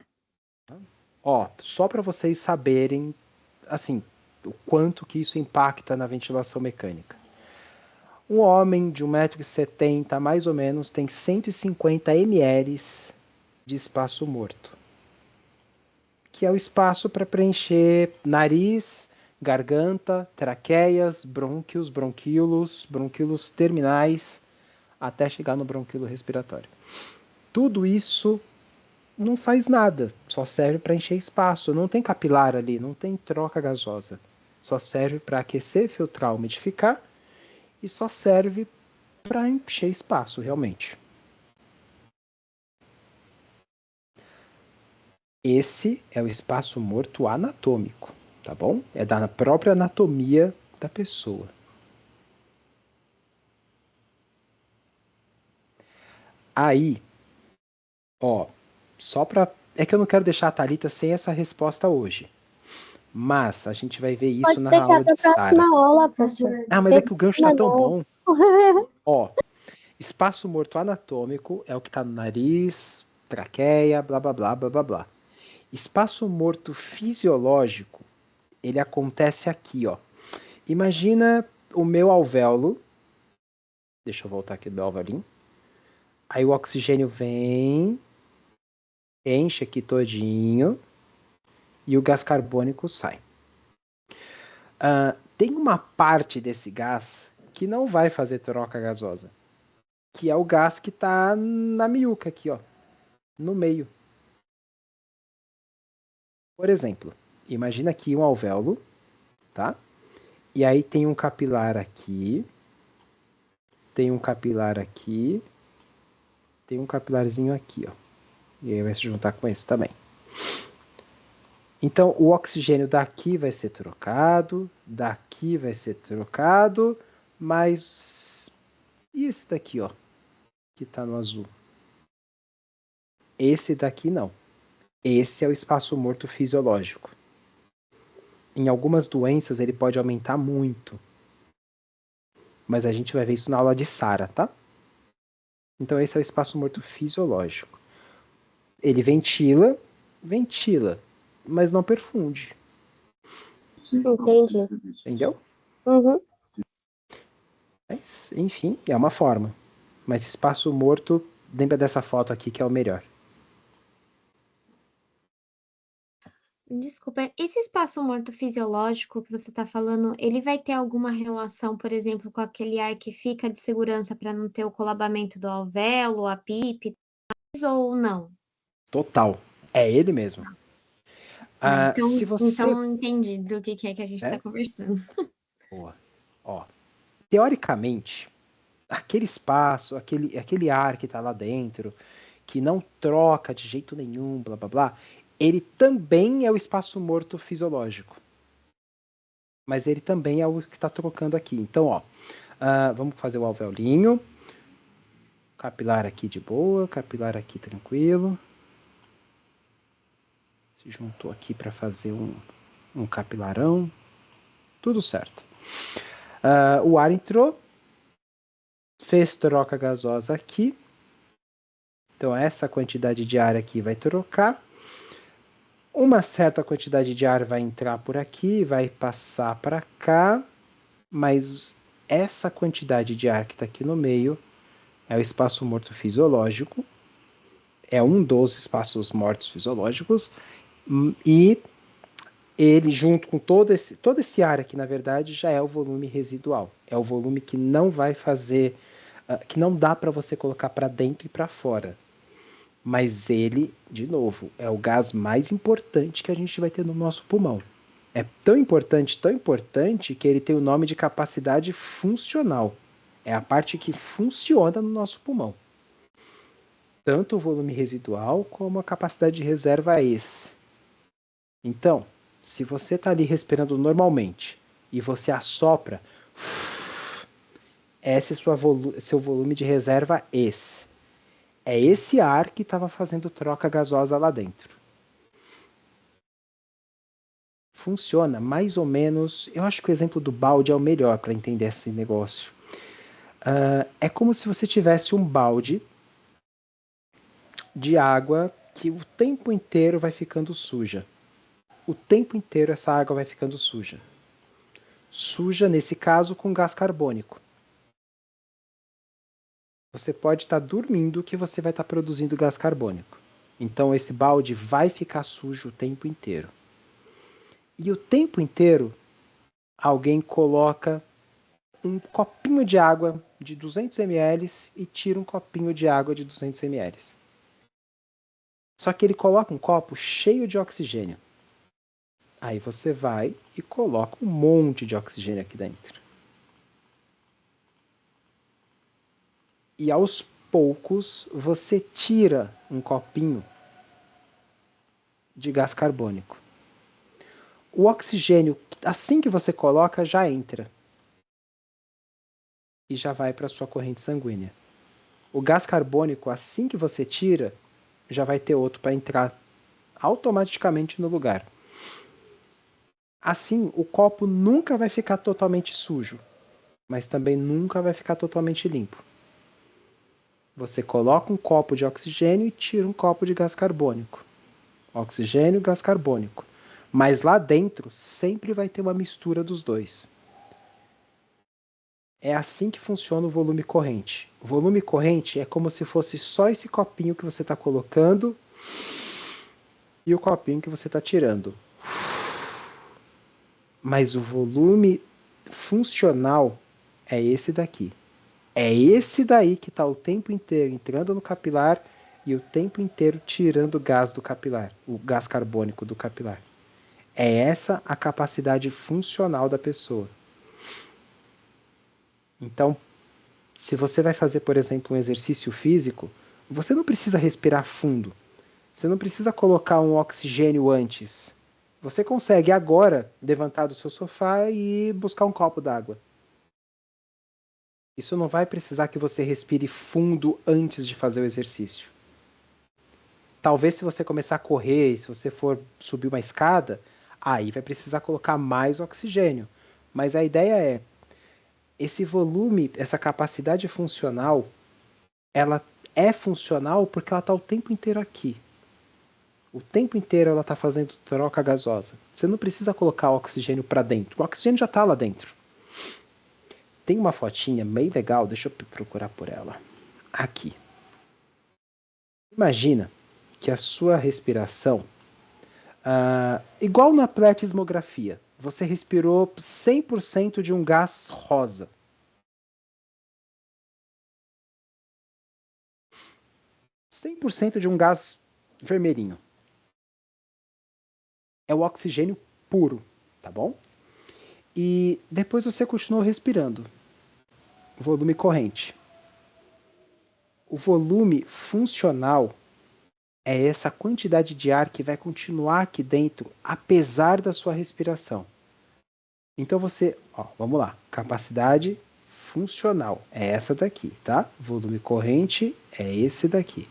Só para vocês saberem, assim, o quanto que isso impacta na ventilação mecânica. Um homem de 1,70 m, mais ou menos, tem 150 ml de espaço morto, que é o espaço para preencher nariz, garganta, traqueias, brônquios, bronquíolos terminais, até chegar no bronquíolo respiratório. Tudo isso não faz nada, só serve para encher espaço. Não tem capilar ali, não tem troca gasosa. Só serve para aquecer, filtrar, umidificar e só serve para encher espaço, realmente. Esse é o espaço morto anatômico, tá bom? É da própria anatomia da pessoa. Aí, só para É que eu não quero deixar a Thalita sem essa resposta hoje. Mas a gente vai ver isso Pode na deixar aula pra de Sara. próxima aula, professor. Ah, mas é que o gancho tá tão Não. bom. Ó, espaço morto anatômico é o que tá no nariz, traqueia, blá, blá, blá, blá, blá, blá. Espaço morto fisiológico, ele acontece aqui, ó. Imagina o meu alvéolo. Deixa eu voltar aqui do alvéolinho. Aí o oxigênio vem, enche aqui todinho e o gás carbônico sai. Tem uma parte desse gás que não vai fazer troca gasosa, que é o gás que está na miúca aqui, ó, no meio. Por exemplo, imagina aqui um alvéolo, tá? E aí tem um capilar aqui, tem um capilar aqui, tem um capilarzinho aqui, ó. E aí vai se juntar com esse também. Então, o oxigênio daqui vai ser trocado, daqui vai ser trocado, mas e esse daqui, ó, que tá no azul? Esse daqui não. Esse é o espaço morto fisiológico. Em algumas doenças ele pode aumentar muito. Mas a gente vai ver isso na aula de Sara, tá? Então esse é o espaço morto fisiológico. Ele ventila, mas não perfunde. Entendi. Entendeu? Uhum. Mas, enfim, é uma forma. Mas espaço morto, lembra dessa foto aqui que é o melhor. Desculpa, esse espaço morto fisiológico que você está falando, ele vai ter alguma relação, por exemplo, com aquele ar que fica de segurança para não ter o colabamento do alvéolo, a PIP, ou não? Total. É ele mesmo. Se você... Então entendi do que é que a gente está conversando. Boa. Ó, teoricamente, aquele espaço, aquele ar que está lá dentro, que não troca de jeito nenhum, blá blá blá, ele também é o espaço morto fisiológico. Mas ele também é o que está trocando aqui. Então, ó, vamos fazer o alvéolinho. Capilar aqui de boa, capilar aqui tranquilo. Se juntou aqui para fazer um capilarão. Tudo certo. O ar entrou, fez troca gasosa aqui. Então, essa quantidade de ar aqui vai trocar. Uma certa quantidade de ar vai entrar por aqui, vai passar para cá, mas essa quantidade de ar que está aqui no meio é o espaço morto fisiológico, é um dos espaços mortos fisiológicos, e ele, junto com todo esse ar aqui, na verdade, já é o volume residual. É o volume que não vai fazer, que não dá para você colocar para dentro e para fora. Mas ele, de novo, é o gás mais importante que a gente vai ter no nosso pulmão. É tão importante, que ele tem o nome de capacidade funcional. É a parte que funciona no nosso pulmão. Tanto o volume residual como a capacidade de reserva é esse. Então, se você está ali respirando normalmente e você assopra, esse é seu volume de reserva esse. É esse ar que estava fazendo troca gasosa lá dentro. Funciona mais ou menos... Eu acho que o exemplo do balde é o melhor para entender esse negócio. É como se você tivesse um balde de água que o tempo inteiro vai ficando suja. O tempo inteiro essa água vai ficando suja. Suja, nesse caso, com gás carbônico. Você pode estar dormindo que você vai estar produzindo gás carbônico. Então esse balde vai ficar sujo o tempo inteiro. E o tempo inteiro alguém coloca um copinho de água de 200 ml e tira um copinho de água de 200 ml. Só que ele coloca um copo cheio de oxigênio. Aí você vai e coloca um monte de oxigênio aqui dentro. E aos poucos você tira um copinho de gás carbônico. O oxigênio, assim que você coloca, já entra. E já vai para a sua corrente sanguínea. O gás carbônico, assim que você tira, já vai ter outro para entrar automaticamente no lugar. Assim, o copo nunca vai ficar totalmente sujo, mas também nunca vai ficar totalmente limpo. Você coloca um copo de oxigênio e tira um copo de gás carbônico. Oxigênio, gás carbônico. Mas lá dentro sempre vai ter uma mistura dos dois. É assim que funciona o volume corrente. O volume corrente é como se fosse só esse copinho que você está colocando e o copinho que você está tirando. Mas o volume funcional é esse daqui. É esse daí que está o tempo inteiro entrando no capilar e o tempo inteiro tirando o gás do capilar, o gás carbônico do capilar. É essa a capacidade funcional da pessoa. Então, se você vai fazer, por exemplo, um exercício físico, você não precisa respirar fundo. Você não precisa colocar um oxigênio antes. Você consegue agora levantar do seu sofá e buscar um copo d'água. Isso não vai precisar que você respire fundo antes de fazer o exercício. Talvez se você começar a correr, se você for subir uma escada, aí vai precisar colocar mais oxigênio. Mas a ideia é, esse volume, essa capacidade funcional, ela é funcional porque ela está o tempo inteiro aqui. O tempo inteiro ela está fazendo troca gasosa. Você não precisa colocar oxigênio para dentro. O oxigênio já está lá dentro. Tem uma fotinha bem legal, deixa eu procurar por ela. Aqui. Imagina que a sua respiração, igual na pletismografia, você respirou 100% de um gás rosa. ,100% de um gás vermelhinho. É o oxigênio puro, tá bom? E depois você continuou respirando. Volume corrente. O volume funcional é essa quantidade de ar que vai continuar aqui dentro, apesar da sua respiração. Então você, vamos lá, capacidade funcional é essa daqui, tá? Volume corrente é esse daqui.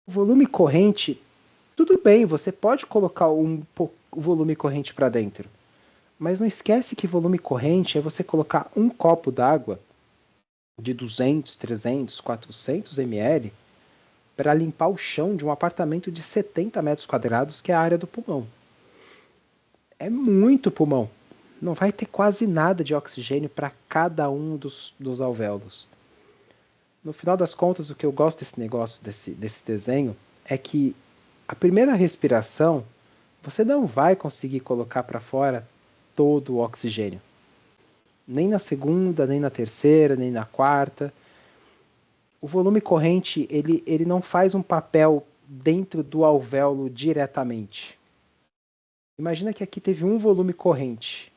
O volume corrente, tudo bem, você pode colocar o volume corrente para dentro. Mas não esquece que volume corrente é você colocar um copo d'água de 200, 300, 400 ml para limpar o chão de um apartamento de 70 metros quadrados, que é a área do pulmão. É muito pulmão. Não vai ter quase nada de oxigênio para cada um dos alvéolos. No final das contas, o que eu gosto desse negócio, desse desenho, é que a primeira respiração, você não vai conseguir colocar para fora todo o oxigênio. Nem na segunda, nem na terceira, nem na quarta. O volume corrente, ele não faz um papel dentro do alvéolo diretamente. Imagina que aqui teve um volume corrente.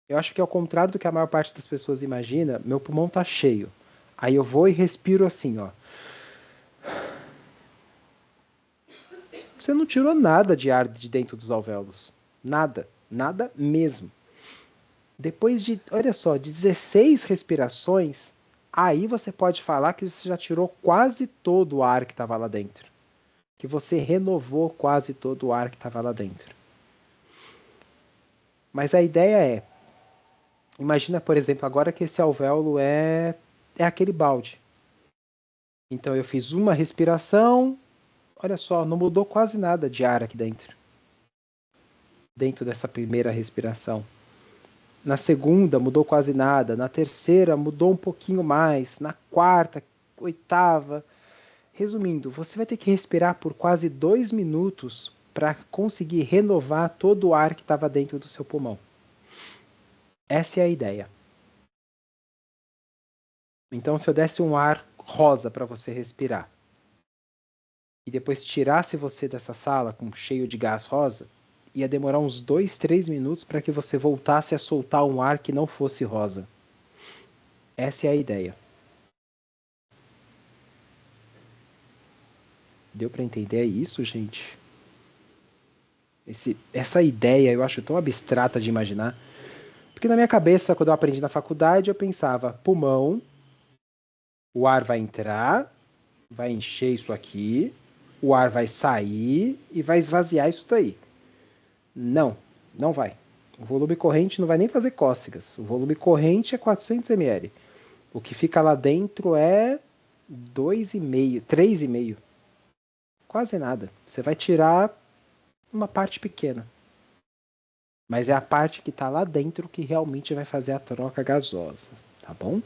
Eu acho que ao contrário do que a maior parte das pessoas imagina, meu pulmão está cheio. Aí eu vou e respiro assim, ó. Você não tirou nada de ar de dentro dos alvéolos. Nada. Nada mesmo. Depois de, olha só, de 16 respirações, aí você pode falar que você já tirou quase todo o ar que estava lá dentro. Que você renovou quase todo o ar que estava lá dentro. Mas a ideia é, imagina, por exemplo, agora que esse alvéolo é aquele balde. Então eu fiz uma respiração, olha só, não mudou quase nada de ar aqui dentro. Dentro dessa primeira respiração. Na segunda mudou quase nada, na terceira mudou um pouquinho mais, na quarta, oitava. Resumindo, você vai ter que respirar por quase 2 minutos para conseguir renovar todo o ar que estava dentro do seu pulmão. Essa é a ideia. Então, se eu desse um ar rosa para você respirar e depois tirasse você dessa sala cheio de gás rosa, ia demorar uns 2, 3 minutos para que você voltasse a soltar um ar que não fosse rosa. Essa é a ideia. Deu para entender isso, gente? Essa ideia eu acho tão abstrata de imaginar. Porque na minha cabeça, quando eu aprendi na faculdade, eu pensava, pulmão, o ar vai entrar, vai encher isso aqui, o ar vai sair e vai esvaziar isso daí. Não, não vai. O volume corrente não vai nem fazer cócegas. O volume corrente é 400 ml. O que fica lá dentro é 2,5, 3,5. Quase nada. Você vai tirar uma parte pequena. Mas é a parte que está lá dentro que realmente vai fazer a troca gasosa. Tá bom?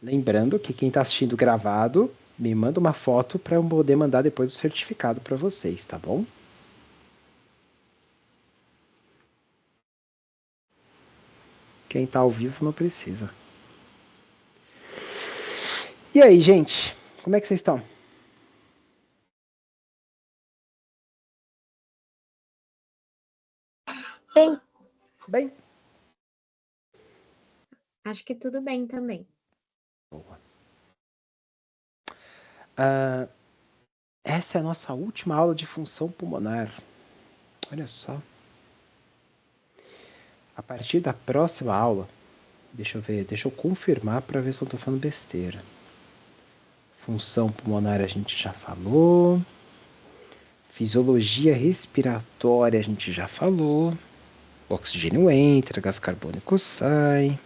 Lembrando que quem está assistindo gravado, me manda uma foto para eu poder mandar depois o certificado para vocês, tá bom? Quem está ao vivo não precisa. E aí, gente? Como é que vocês estão? Bem, Bem? Acho que tudo bem também. Boa. Essa é a nossa última aula de função pulmonar. Olha só. A partir da próxima aula, deixa eu confirmar para ver se eu estou falando besteira. Função pulmonar a gente já falou. Fisiologia respiratória a gente já falou. O oxigênio entra, gás carbônico sai.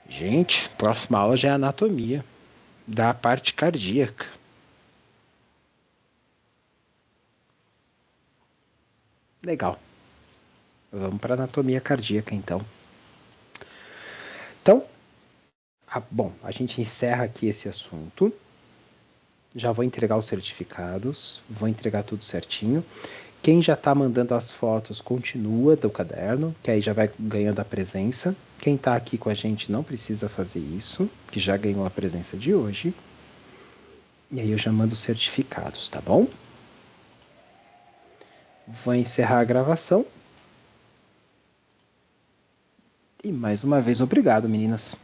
Gente, próxima aula já é anatomia da parte cardíaca. Legal. Vamos para anatomia cardíaca então. Então, bom, a gente encerra aqui esse assunto. Já vou entregar os certificados, vou entregar tudo certinho. Quem já está mandando as fotos continua do caderno, que aí já vai ganhando a presença. Quem está aqui com a gente não precisa fazer isso, que já ganhou a presença de hoje. E aí eu já mando os certificados, tá bom? Vou encerrar a gravação. E mais uma vez, obrigado, meninas.